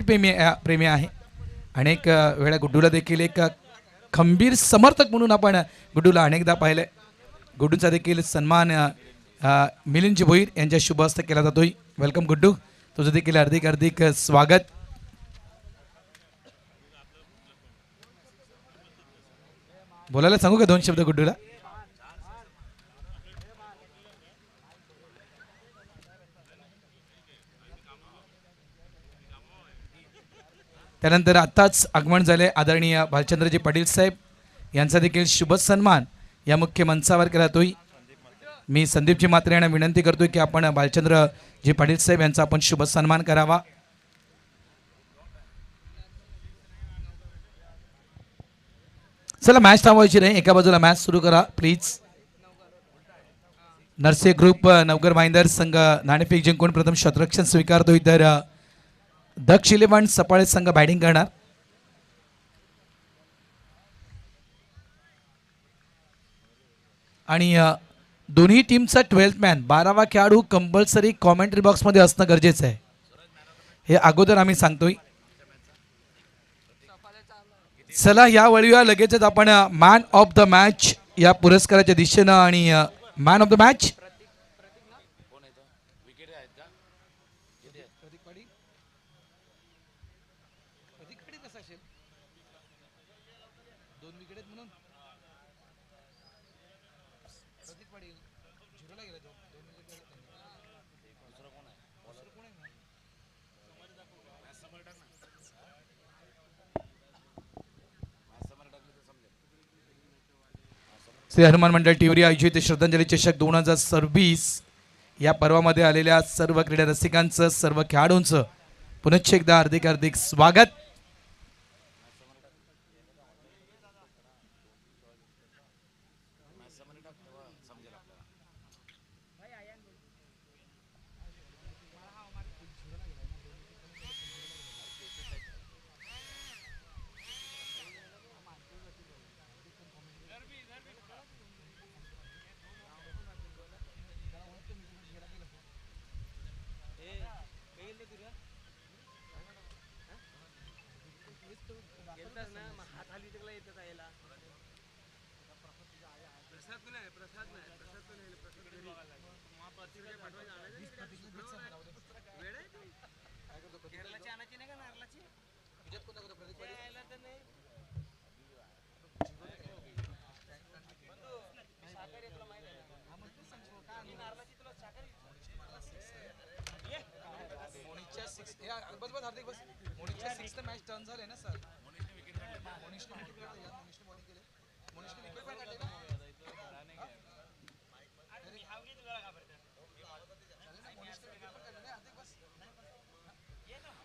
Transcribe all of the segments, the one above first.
प्रेमी आहे. अनेक वेळा गुड्डूला देखील एक खंबीर समर्थक म्हणून आपण गुड्डूला अनेकदा पाहिलं. गुड्डूचा देखील सन्मान मिलिंदजी भोईर यांच्या शुभ हस्ते केला जातोय. वेलकम गुड्डू, तुझं देखील हार्दिक हार्दिक स्वागत. बोलायला सांगू का 2 शब्द गुड्डूला? त्यानंतर आत्ताच आगमन झाले आदरणीय भालचंद्रजी पाटील साहेब यांचा देखील शुभ सन्मान या मुख्य मंचावर केला जातोय. मी संदीपजी मात्रे यांना विनंती करतोय की आपण भालचंद्रजी पाटील साहेब यांचा आपण शुभ सन्मान करावा. चला मॅच थांबवायची नाही, एका बाजूला मॅच सुरू करा प्लीज. नरसे ग्रुप नवगर भाईंदर संघ नाणेफेक जिंकून प्रथम शतरक्षण स्वीकारतोय, तर दक्ष इलेव्हन सपाळे संघ बॅटिंग करणार. आणि दोन्ही टीमचा 12th मॅन 12वा खेळाडू कंपल्सरी कॉमेंट्री बॉक्समध्ये असणं गरजेचं आहे, हे अगोदर आम्ही सांगतोय. चला या वळूया लगेचच आपण मॅन ऑफ द मॅच या पुरस्काराच्या दिशेनं. आणि man of the match Shri Hanuman मंडळ टिवरी आयोजित श्रद्धांजली चषक 2026 या पर्वामध्ये आलेल्या सर्व क्रीडा रसिकांचं, सर्व खेळाडूंचं पुनश्च एकदा हार्दिक हार्दिक स्वागत.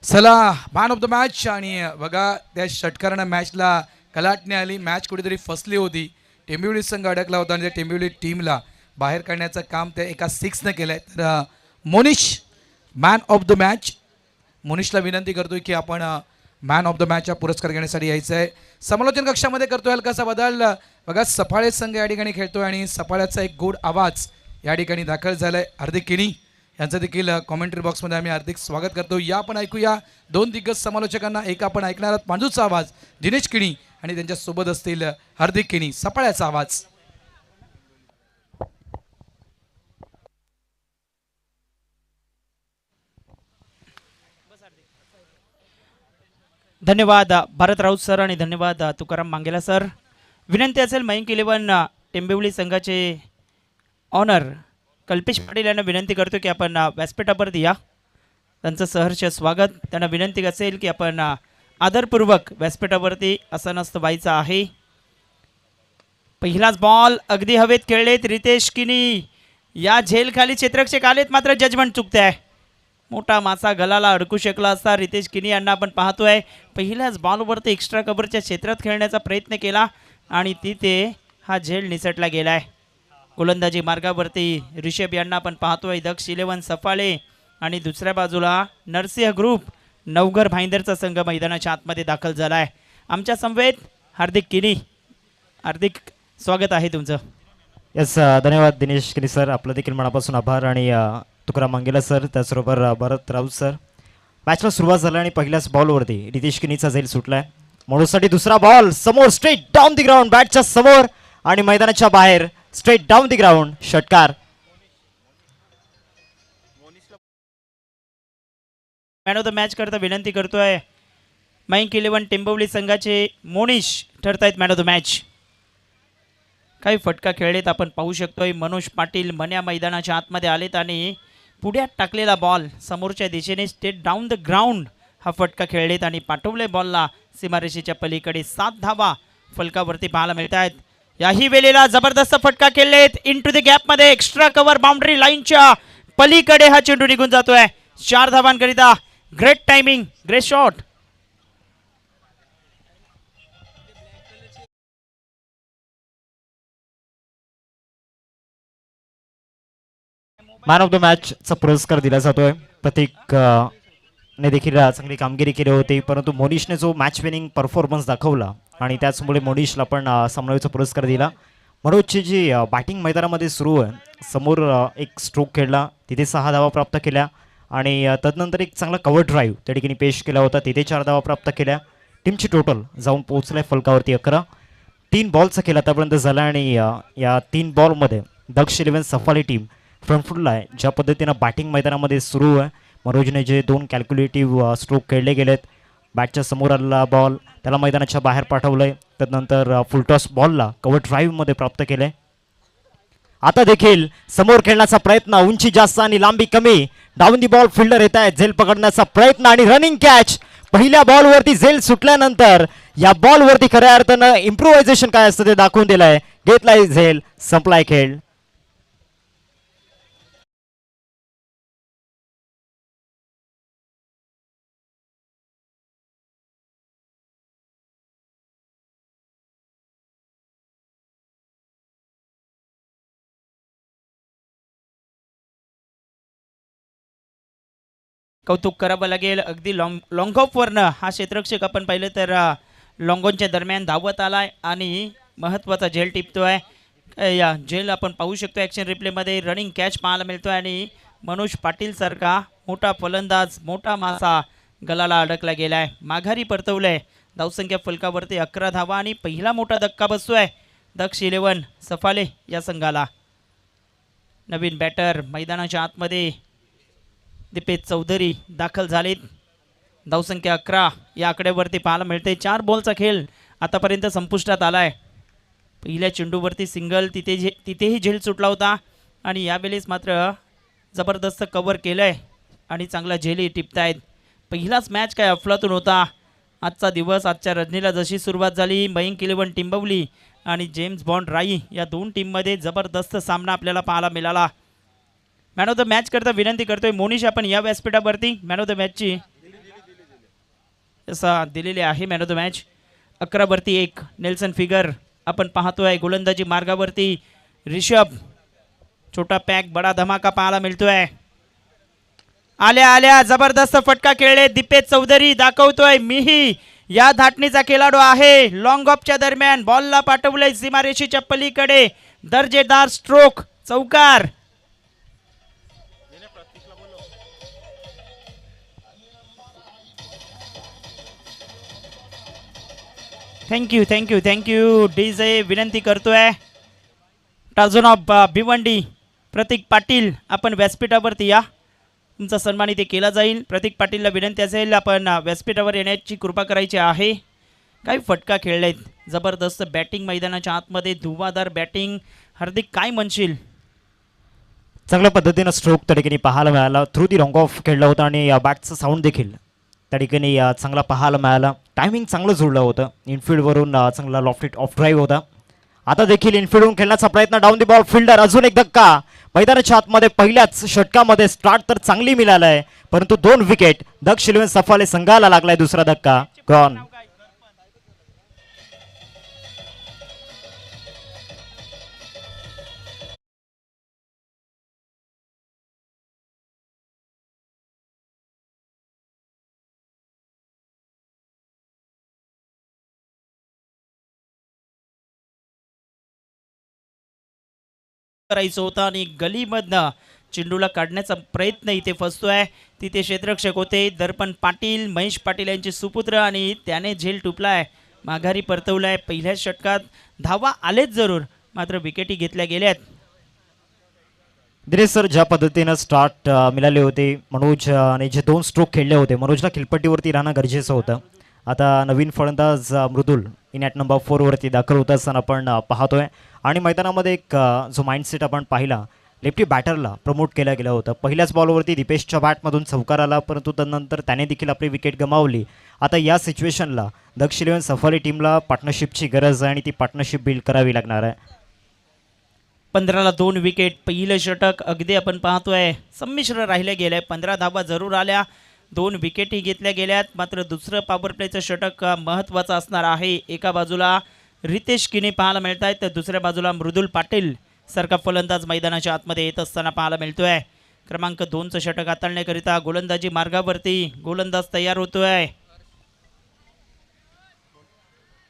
चला मॅन ऑफ द मॅच. आणि बघा त्या षटकारानं मॅचला कलाटणी आली, मॅच कुठेतरी फसली होती, टेंबिवली संघ अडकला होता आणि त्या टेंबिवली टीमला बाहेर काढण्याचं काम त्या एका 6नं केलंय. तर Monish man of the match. मोनिशला विनंती करतोय की आपण मॅन ऑफ द मॅचचा पुरस्कार घेण्यासाठी यायचं आहे. समालोचन कक्षामध्ये करतोय हलकासा बदल. बघा सफाळे संघ या ठिकाणी खेळतोय आणि सफाळ्याचा एक गोड आवाज या ठिकाणी दाखल झालाय. हार्दिक किनी यांचं देखील कॉमेंट्री बॉक्समध्ये आम्ही हार्दिक स्वागत करतो. या आपण ऐकूया 2 दिग्गज समालोचकांना. एक आपण ऐकणार आहोत पांडूचा आवाज दिनेश किणी आणि त्यांच्या सोबत असतील हार्दिक किनी. सफाळ्याचा आवाज. धन्यवाद भारत राऊत सर आणि धन्यवाद तुकाराम मांगेला सर. विनंती असेल मयंक इलेव्हन टेंबिवली संघाचे ऑनर कल्पेश पाटील यांना विनंती करतो की आपण व्यासपीठावरती या. त्यांचं सहर्ष स्वागत. त्यांना विनंती असेल की आपण आदरपूर्वक व्यासपीठावरती आसनस्थ व्हायचं आहे. पहिलाच बॉल अगदी हवेत खेळलेत रितेश किनी. या झेलखाली क्षेत्ररक्षक आलेत मात्र जजमेंट चुकते आहे. मोठा मासा गलाला अडकू शकला असता. रितेश किनी यांना आपण पाहतोय पहिल्याच बॉलवरती एक्स्ट्रा कव्हरच्या क्षेत्रात खेळण्याचा प्रयत्न केला आणि तिथे हा झेल निसटला गेलाय. गोलंदाजी मार्गावरती ऋषभ यांना आपण पाहतोय. दक्ष इलेव्हन सफाळे आणि दुसऱ्या बाजूला नरसिंह ग्रुप नवघर भाईंदरचा संघ मैदानाच्या आतमध्ये दाखल झाला आहे. आमच्या समवेत हार्दिक किनी. हार्दिक स्वागत आहे तुमचं. यस धन्यवाद दिनेश किनी सर. आपलं देखील मनापासून आभार. आणि तुकाराम मांगेला सर, त्याचबरोबर भरत राऊत सर, मॅचला सुरुवात झाली आणि पहिल्याच बॉलवरती रितेश किनीचा झेल सुटलाय. म्हणूनसाठी दुसरा बॉल समोर स्ट्रेट डाऊन दी ग्राउंड, बॅटच्या समोर आणि मैदानाच्या बाहेर स्ट्रेट डाऊन दी ग्राउंड, षटकार. मॅन ऑफ द मॅच करता विनंती करतोय मयंक 11 टेंबवली संघाचे मोनिश ठरतायत मॅन ऑफ द मॅच. काही फटका खेळलेत आपण पाहू शकतोय. मनोज पाटील मन्या मैदानाच्या आतमध्ये आलेत आणि पुढ्यात टाकलेला बॉल समोरच्या दिशेने स्टेट डाऊन द ग्राउंड हा फटका खेळलेत आणि पाठवले बॉलला सीमारेषेच्या पलीकडे. 7 धावा फलकावरती पाहायला मिळत आहेत. याही वेळेला जबरदस्त फटका खेळलेत इनटू द गॅपमध्ये, एक्स्ट्रा कव्हर बाउंड्री लाईनच्या पलीकडे हा चेंडू निघून जातोय. 4 धावांकरिता great timing, great shot. Man of the मॅचचा पुरस्कार दिला जातोय. प्रतीक ने देखील चांगली कामगिरी केली होती, परंतु मोनिशने जो मॅच विनिंग परफॉर्मन्स दाखवला आणि त्याचमुळे मोनिशला पण सामनावीचा पुरस्कार दिला. मनोजची जी बॅटिंग मैदानामध्ये सुरू आहे, समोर एक स्ट्रोक खेळला, तिथे 6 धावा प्राप्त केल्या आणि तदनंतर एक चांगला कव्हर ड्राईव्ह त्या ठिकाणी पेश केला होता, तिथे 4 धावा प्राप्त केल्या. टीमची टोटल जाऊन पोहोचलाय फलकावरती 11. 3 बॉलचा खेळ आतापर्यंत झाला आणि या 3 बॉलमध्ये दक्ष 11 सफाली टीम फ्रंटफुटला आहे. ज्या पद्धतीनं बॅटिंग मैदानामध्ये सुरू आहे, मनोजने जे 2 कॅल्क्युलेटिव्ह स्ट्रोक खेळले गेलेत, बॅटच्या समोर आलेला बॉल त्याला मैदानाच्या बाहेर पाठवलंय, त्यानंतर फुलटॉस बॉलला कव्हर ड्राईव्हमध्ये प्राप्त केलंय. आता देखील समोर खेळण्याचा प्रयत्न, उंची जास्त आणि लांबी कमी, डाऊन दी बॉल फिल्डर येत आहे, झेल पकडण्याचा प्रयत्न आणि रनिंग कॅच. पहिल्या बॉलवरती झेल सुटल्यानंतर या बॉलवरती खऱ्या अर्थानं इम्प्रोव्हायझेशन काय असतं ते दाखवून दिलंय. घेतलाय झेल, संपलाय खेळ. कौतुक करावं लागेल. अगदी लॉंग ऑफवरनं हा क्षेत्ररक्षक आपण पाहिलं तर लॉंगॉनच्या दरम्यान धावत आलाय आणि महत्त्वाचा झेल टिपतोय. या झेल आपण पाहू शकतो ॲक्शन रिप्लेमध्ये. रनिंग कॅच पाहायला मिळतोय आणि मनोज पाटील सारखा मोठा फलंदाज, मोठा मासा गलाला अडकला गेलाय. माघारी परतवलंय. धावसंख्या फलकावरती 11 धावा आणि पहिला मोठा धक्का बसतोय दक्ष 11 सफाले या संघाला. नवीन बॅटर मैदानाच्या आतमध्ये दीपेश चौधरी दाखल झालेत. धावसंख्या 11 या आकड्यावरती पाहायला मिळते. 4 बॉलचा खेळ आतापर्यंत संपुष्टात आलाय. पहिल्या चेंडूवरती सिंगल, तिथेही झेल सुटला होता आणि यावेळेस मात्र जबरदस्त कव्हर केलंय आणि चांगला झेलही टिपतायत. पहिलाच मॅच काय अफलातून होता. आजचा दिवस, आजच्या रजनीला जशी सुरुवात झाली, मयंक 11 टिंबवली आणि जेम्स बॉन्ड राई या 2 टीममध्ये जबरदस्त सामना आपल्याला पाहायला मिळाला. मॅन ऑफ द मॅच करता विनंती करतोय मोनिश, आपण या व्यासपीठावरती मॅन ऑफ द मॅचची असा दिलेली आहे. मॅन ऑफ द मॅच 11 वरती 1 नेल्सन फिगर आपण पाहतोय. गोलंदाजी मार्गावरती रिषभ, छोटा पॅक बडा धमाका पाहायला मिळतोय. आल्या आल्या जबरदस्त फटका खेळले दीपेश चौधरी, दाखवतोय मीही या धाटणीचा खेळाडू आहे. लॉंग ऑफच्या दरम्यान बॉलला पाठवलंय सीमारेषेच्या पलीकडे, दर्जेदार स्ट्रोक, चौकार. Thank you thank you thank you. डीजे विनंती करतोय टाझोन ऑफ भिवंडी प्रतीक पाटील, आपण व्यासपीठावरती या, तुमचा सन्मान इथे केला जाईल. प्रतीक पाटीलला विनंती असेल आपण व्यासपीठावर येण्याची कृपा करायची आहे. काही फटका खेळलेत, जबरदस्त बॅटिंग मैदानाच्या आतमध्ये, धुवाधार बॅटिंग. हार्दिक काय म्हणशील? चांगल्या पद्धतीनं स्ट्रोक त्या ठिकाणी पाहायला मिळाला. थ्रू दी रॉंग ऑफ खेळला होता आणि बॅटचं साऊंड देखील त्या ठिकाणी चांगला पाहायला मिळाला. टायमिंग चांगलं जुळलं होतं. इनफिल्डवरून चांगला लॉफ्टेड ऑफ ड्राईव्ह होता. आता देखील इनफिल्डवरून खेळण्याचा प्रयत्न, डाऊन दी बॉल फिल्डर, अजून एक धक्का. मैदानाच्या आतमध्ये पहिल्याच षटकामध्ये स्टार्ट तर चांगली मिळालाय, परंतु 2 विकेट दक्ष 11 सफाले संघाला लागलाय. दुसरा धक्का गॉन. करायचं होतं आणि गलीमधनं चेंडूला काढण्याचा प्रयत्न इथे फसतोय. तिथे क्षेत्ररक्षक होते दर्पण पाटील, महेश पाटील यांचे सुपुत्र आणि त्याने झेल टुपलाय, माघारी परतवलाय. पहिल्याच षटकात धावा आलेच जरूर, मात्र विकेटी घेतल्या गेल्यात. दिनेश सर, ज्या पद्धतीनं स्टार्ट मिळाले होते मनोज ने जे 2 स्ट्रोक खेळले होते, मनोजला खिलपट्टीवरती राहणं गरजेचं होतं. आता नवीन फलंदाज मृदुल इन ॲट नंबर 4 वरती दाखल होत असताना आपण पाहतोय. आणि मैदानामध्ये एक जो माइंडसेट आपण पाहिला, लेफ्टी बॅटरला प्रमोट केलं गेलं होतं. पहिल्याच बॉलवरती दीपेशच्या बॅटमधून चौकार आला, परंतु त्यानंतर त्याने देखील आपली विकेट गमावली. आता या सिच्युएशनला दक्ष इलेव्हन सफारी टीमला पार्टनरशिपची गरज आहे आणि ती पार्टनरशिप बिल्ड करावी लागणार आहे. 15ला 2 विकेट. पहिलं षटक अगदी आपण पाहतोय संमिश्र राहिले गेले. 15 धावा जरूर आल्या, 2 विकेटही घेतल्या गेल्यात. मात्र दुसरं पॉवर प्लेचं षटक महत्त्वाचं असणार आहे. एका बाजूला रितेश किनी पाहायला मिळत आहेत, तर दुसऱ्या बाजूला मृदुल पाटील सारखा फलंदाज मैदानाच्या आतमध्ये येत असताना पाहायला मिळतोय. क्रमांक 2चं षटक हाताळण्याकरिता गोलंदाजी मार्गावरती गोलंदाज तयार होतोय.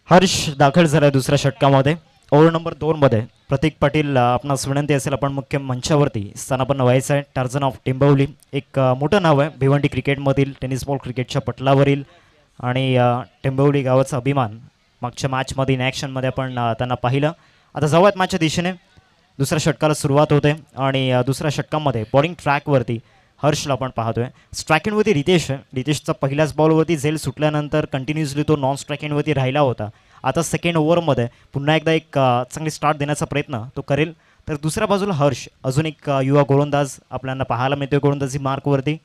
हर्ष दाखल झालाय दुसऱ्या षटकामध्ये. ओव्हर नंबर 2 मध्ये प्रतीक पाटील आपणास विनंती असेल आपण मुख्य मंचावरती स्थानापन्न व्हायचं आहे. टार्झन ऑफ टेंबवली एक मोठं नाव आहे भिवंडी क्रिकेटमधील, टेनिस बॉल क्रिकेटच्या पटलावरील. आणि टेंबवली गावाचा अभिमान मागच्या मॅचमध्ये इन ॲक्शनमध्ये आपण त्यांना पाहिलं. आता जाऊयात मॅचच्या दिशेने. दुसऱ्या षटकाला सुरुवात होते आणि दुसऱ्या षटकामध्ये बॉलिंग ट्रॅकवरती हर्षला आपण पाहतोय. स्ट्रायकिंगवरती रितेश आहे. रितेशचा पहिल्याच बॉलवरती झेल सुटल्यानंतर कंटिन्युअसली तो नॉन स्ट्रायकिंगवरती राहिला होता. आता सेकंड ओव्हरमध्ये पुन्हा एकदा एक चांगली स्टार्ट देण्याचा प्रयत्न तो करेल. तर दुसऱ्या बाजूला हर्ष अजून एक युवा गोलंदाज आपल्याला पाहायला मिळतोय गोलंदाजी मार्कवरती.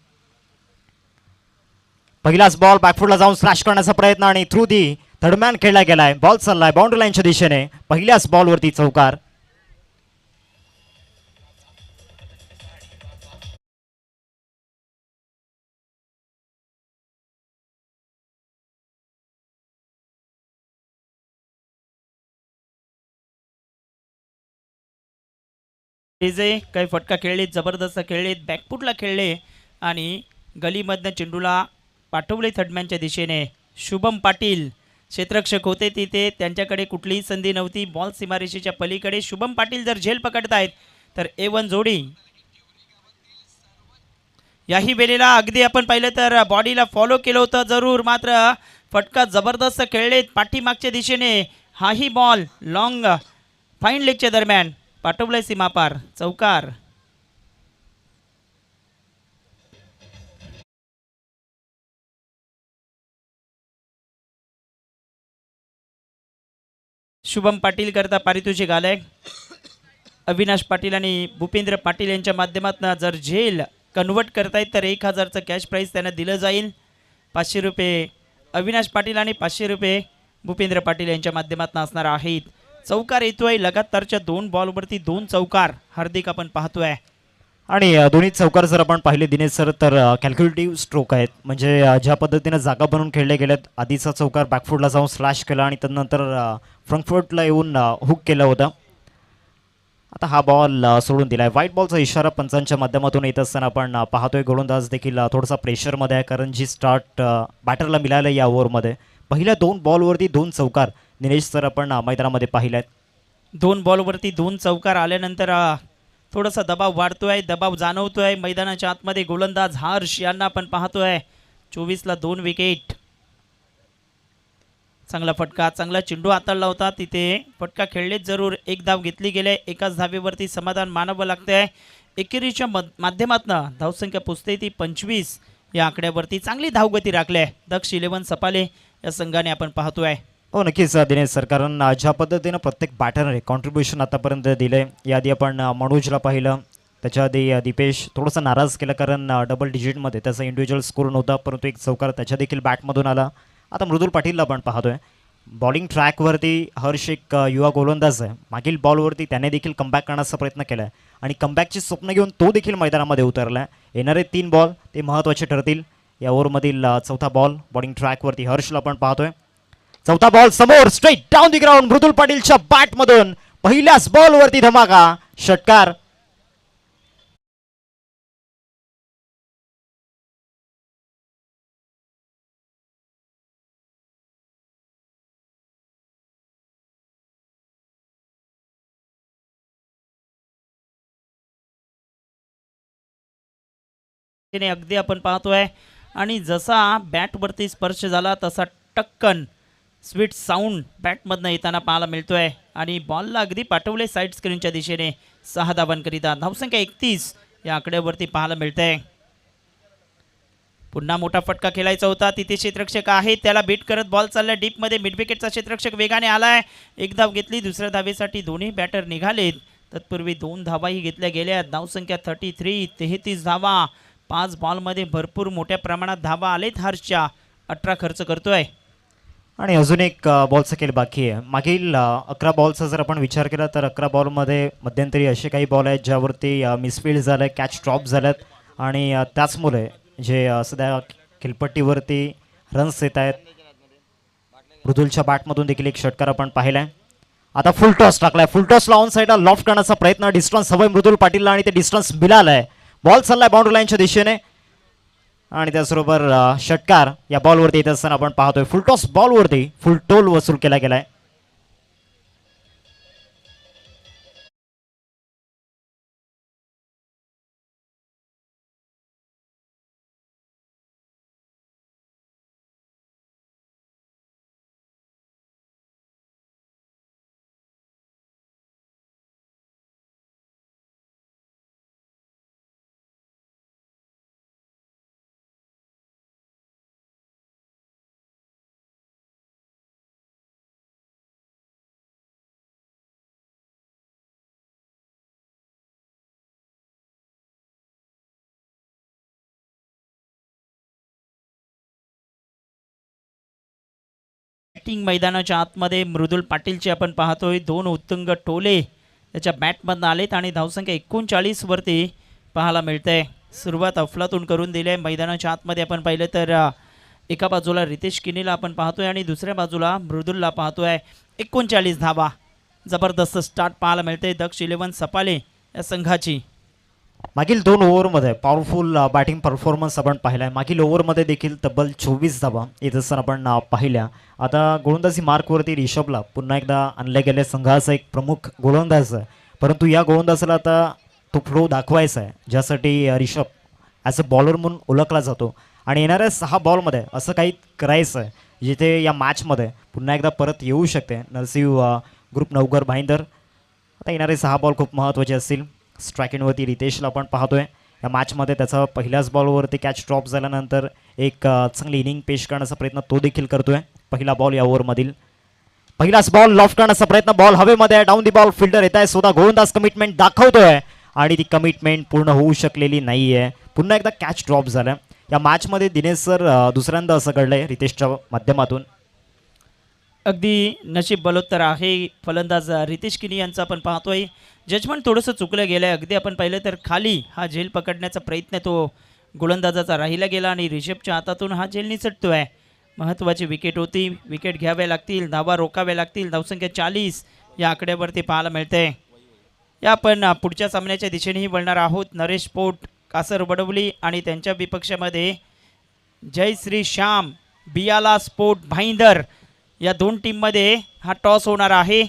पहिलाच बॉल बॅकफुटला जाऊन स्लॅश करण्याचा प्रयत्न आणि थ्रू दी थर्डमॅन खेळला गेलाय. बॉल चाललाय बाउंड्री लाईनच्या दिशेने. पहिल्याच बॉलवरती चौकार. जे काही फटका खेळलेत, जबरदस्त खेळलेत, बॅकफुटला खेळले आणि गलीमधनं चेंडूला पाठवले थर्डमॅनच्या दिशेने. शुभम पाटील क्षेत्ररक्षक होते तिथे, त्यांच्याकडे कुठलीही संधी नव्हती. बॉल सीमारेषेच्या पलीकडे. शुभम पाटील जर झेल पकडतायत तर A1 जोडी. याही वेळेला अगदी आपण पाहिलं तर बॉडीला फॉलो केलं होतं जरूर, मात्र फटका जबरदस्त खेळलेत पाठीमागच्या दिशेने. हाही बॉल लॉंग फाईन लेगच्या दरम्यान पाठवलंय सीमापार. चौकार. शुभम पाटील करता पारितोषिक आलंय. अविनाश पाटील आणि भूपेंद्र पाटील यांच्या माध्यमातून जर झेल कन्वर्ट करतायत तर 1000चं कॅश प्राईज त्यांना दिलं जाईल. 500 रुपये अविनाश पाटील आणि 500 रुपये भूपेंद्र पाटील यांच्या माध्यमातून असणार आहेत. चौकार येतोय लगातारच्या 2 बॉलवरती 2 चौकार हार्दिक आपण पाहतोय. आणि दोन्ही चौकार जर आपण पाहिले दिनेश सर तर कॅल्क्युलेटिव्ह स्ट्रोक आहेत. म्हणजे ज्या पद्धतीनं जागा बनवून खेळले गेल्यात. आधीचा चौकार बॅकफुटला जाऊन स्लॅश केला आणि त्यानंतर फ्रंटफुटला येऊन हुक केला होता. आता हा बॉल सोडून दिलाय. व्हाईट बॉलचा इशारा पंचांच्या माध्यमातून येत असताना आपण पाहतोय. गोलंदाज देखील थोडासा प्रेशरमध्ये आहे, कारण जी स्टार्ट बॅटरला मिळालं या ओव्हरमध्ये. पहिल्या 2 बॉलवरती 2 चौकार दिनेश सर आपण मैदानामध्ये पाहिल्यात. 2 बॉलवरती 2 चौकार आल्यानंतर थोडासा दबाव वाढतोय, दबाव जाणवतोय मैदानाच्या आतमध्ये. गोलंदाज हर्ष यांना आपण पाहतोय. 24ला 2 विकेट. चांगला फटका, चांगला चेंडू हाताळला होता तिथे. फटका खेळलेच जरूर. 1 धाव घेतली गेले. एकाच धावेवरती समाधान मानावं लागतंय. एकेरीच्या माध्यमातून धावसंख्या पोचते ती 25 या आकड्यावरती. चांगली धावगती राखली आहे दक्ष इलेव्हन सपाले या संघाने आपण पाहतोय. हो नक्कीच दिनेश सर, कारण ज्या पद्धतीनं प्रत्येक बॅटरने कॉन्ट्रीब्युशन आतापर्यंत दिलं. याआधी आपण मनोजला पाहिलं, त्याच्या आधी दीपेश थोडंसं नाराज केलं कारण डबल डिजिटमध्ये त्याचा इंडिव्हिज्युअल स्कोर नव्हता, परंतु एक चौकार त्याच्या देखील बॅटमधून आला. आता मृदुल पाटीलला आपण पाहतोय. बॉलिंग ट्रॅकवरती हर्ष एक युवा गोलंदाज आहे. मागील बॉलवरती त्याने देखील कमबॅक करण्याचा प्रयत्न केला आहे आणि कमबॅकची स्वप्न घेऊन तो देखील मैदानामध्ये उतरला आहे. येणारे 3 बॉल ते महत्त्वाचे ठरतील. या ओव्हरमधील चौथा बॉल बॉलिंग ट्रॅकवरती हर्षला आपण पाहतोय. चौथा बॉल समोर स्ट्रेट डाऊन दी ग्राउंड. मृदुल पाटीलच्या बॅटमधून पहिल्याच बॉलवरती धमाका, षटकार. ने अगदी आपण पाहतोय आणि जसा बॅटवरती स्पर्श झाला तसा टक्कन स्वीट साऊंड बॅटमधनं येताना पाहायला मिळतोय आणि बॉलला अगदी पाठवले साईड स्क्रीनच्या दिशेने 6 धावांकरिता. धावसंख्या 31 या आकड्यावरती पाहायला मिळतंय. पुन्हा मोठा फटका खेळायचा होता, तिथे क्षेत्ररक्षक आहे, त्याला बीट करत बॉल चाललाय डीपमध्ये. मिड विकेटचा क्षेत्ररक्षक वेगाने आलाय, एक धाव घेतली. दुसऱ्या धावेसाठी दोन्ही बॅटर निघालेत. तत्पूर्वी 2 धावाही घेतल्या गेल्या. धावसंख्या 33 धावा. 5 बॉलमध्ये भरपूर मोठ्या प्रमाणात धावा आलेत. हर्षच्या 18 खर्च करतोय. आणि अजून एक बॉलचा खेळ बाकी आहे. मागील 11 बॉलचा जर आपण विचार केला तर 11 बॉलमध्ये मध्यंतरी असे काही बॉल आहेत ज्यावरती मिसफील्ड झालं, कॅच ड्रॉप झाल्यात आणि त्याचमुळे जे सध्या खेळपट्टीवरती रन्स येत आहेत. मृदुलच्या बॅटमधून देखील एक षटकार आपण पाहिला आहे. आता फुल टॉस टाकलाय, फुल टॉसला ऑन साईडला लॉफ्ट करण्याचा प्रयत्न, डिस्टन्स हवंय मृदुल पाटीलला आणि ते डिस्टन्स मिळालंय. बॉल चाललाय बाउंड्री लाईनच्या दिशेने आणि त्याचबरोबर षटकार या बॉलवरती येत असताना आपण पाहतोय. फुल टॉस बॉलवरती फुल टोल वसूल केला गेलाय. बॅटिंग मैदानाच्या आतमध्ये मृदुल पाटीलचे आपण पाहतोय. 2 उत्तुंग टोले त्याच्या बॅटमधनं आलेत आणि धावसंख्या 39 वरती पाहायला मिळतंय. सुरुवात अफलातून करून दिली आहे. मैदानाच्या आतमध्ये आपण पाहिलं तर एका बाजूला रितेश किनीला आपण पाहतोय आणि दुसऱ्या बाजूला मृदुलला पाहतोय. 39 धावा. जबरदस्त स्टार्ट पाहायला मिळते दक्ष 11 सपाले या संघाची. मागील 2 ओव्हरमध्ये पॉवरफुल बॅटिंग परफॉर्मन्स आपण पाहिलाय. मागील ओव्हरमध्ये देखील तब्बल 24 धावा येत असताना आपण पाहिल्या. आता गोलंदाजी मार्कवरती रिषभला पुन्हा एकदा आणले गेले. संघाचा एक प्रमुख गोलंदाज आहे, परंतु या गोलंदाजाला आता तो फ्लो दाखवायचा आहे, ज्यासाठी रिषभ ॲज अ बॉलर म्हणून ओळखला जातो. आणि येणाऱ्या 6 बॉलमध्ये असं काही करायचं आहे जिथे या मॅचमध्ये पुन्हा एकदा परत येऊ शकते नरसिंह ग्रुप नवघर भाईंदर. आता येणारे 6 बॉल खूप महत्त्वाचे असतील. स्ट्रायकिंगवरती रितेशला आपण पाहतोय. या मॅचमध्ये त्याचा पहिल्याच बॉलवरती कॅच ड्रॉप झाल्यानंतर एक चांगली इनिंग पेश करण्याचा प्रयत्न तो देखील करतोय. पहिला बॉल या ओव्हरमधील पहिलाच बॉल लॉफ्ट करण्याचा प्रयत्न, बॉल हवेमध्ये, डाऊन दी बॉल, फिल्डर येत आहे, स्वतः गोलंदाज कमिटमेंट दाखवतोय आणि ती कमिटमेंट पूर्ण होऊ शकलेली नाही आहे. पुन्हा एकदा कॅच ड्रॉप झाला. या मॅचमध्ये दिनेश सर दुसऱ्यांदा असं घडलंय रितेशच्या माध्यमातून. अगदी नशीब बलोत्तर आहे फलंदाज रितेश किनी यांचा आपण पाहतोय. जजमेंट थोडंसं चुकलं गेलं आहे. अगदी आपण पाहिलं तर खाली हा झेल पकडण्याचा प्रयत्न तो गोलंदाजाचा राहिला गेला आणि रिषभच्या हातातून हा झेल निसटतो आहे. महत्त्वाची विकेट होती, विकेट घ्याव्या लागतील, धावा रोखाव्या लागतील. धावसंख्या 40 या आकड्यावरती पाहायला मिळते. या आपण पुढच्या सामन्याच्या दिशेनेही वळणार आहोत. नरेश पोट, कासर वडवली आणि त्यांच्या विपक्षामध्ये जय श्री श्याम, बियाला स्पोर्ट भाईंदर या 2 टीममध्ये हा टॉस होणार आहे.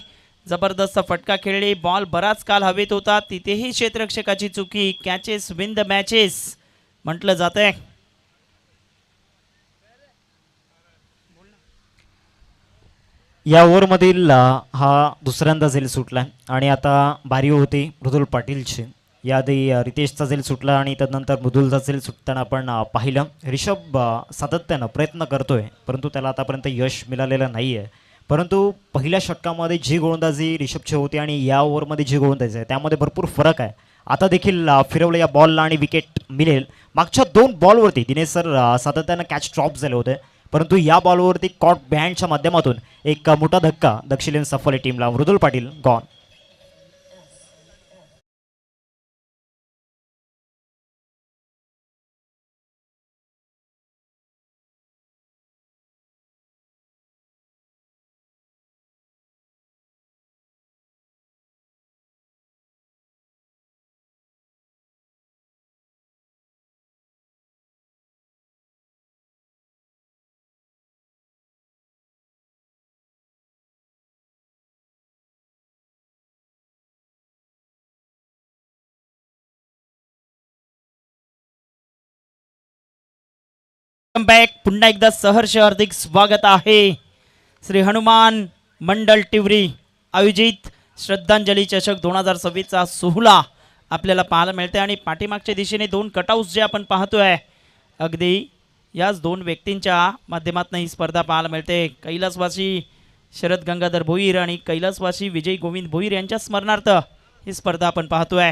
जबरदस्त फटका खेळली, बॉल बराच काल हवेत होता, तिथेही क्षेत्ररक्षकाची चुकी. कॅचेस विन द मॅचेस म्हटलं जात आहे. या ओव्हरमधील हा दुसऱ्यांदा झेल सुटला आणि आता बारी होती मृदुल पाटीलची. याआधी रितेशचा झेल सुटला आणि त्यानंतर मृदुलचा झेल सुटताना आपण पाहिलं. रिषभ सातत्यानं प्रयत्न करतोय, परंतु त्याला आतापर्यंत यश मिळालेलं नाही आहे. परंतु पहिल्या षटकामध्ये जी गोलंदाजी रिषभची होती आणि या ओव्हरमध्ये जी गोलंदाजी आहे त्यामध्ये भरपूर फरक आहे. आता देखील फिरवलं या बॉलला आणि विकेट मिळेल. मागच्या 2 बॉलवरती दिनेश सर सातत्यानं कॅच ड्रॉप झाले होते, परंतु या बॉलवरती कॉट बँडच्या माध्यमातून एक मोठा धक्का दक्षिण सफल टीमला. मृदुल पाटील गॉन. बॅक पुन्हा एकदा सहर्ष हार्दिक स्वागत आहे. श्री हनुमान मंडल टिवरी आयोजित श्रद्धांजली चषक 2026चा सोहळा आपल्याला पाहायला मिळते आणि पाठीमागच्या दिशेने दोन कटआउट्स जे आपण पाहतोय अगदी याच दोन व्यक्तींच्या माध्यमातून ही स्पर्धा पाहायला मिळते. कैलासवासी शरद गंगाधर भोईर आणि कैलासवासी विजय गोविंद भोईर यांच्या स्मरणार्थ ही स्पर्धा आपण पाहतोय.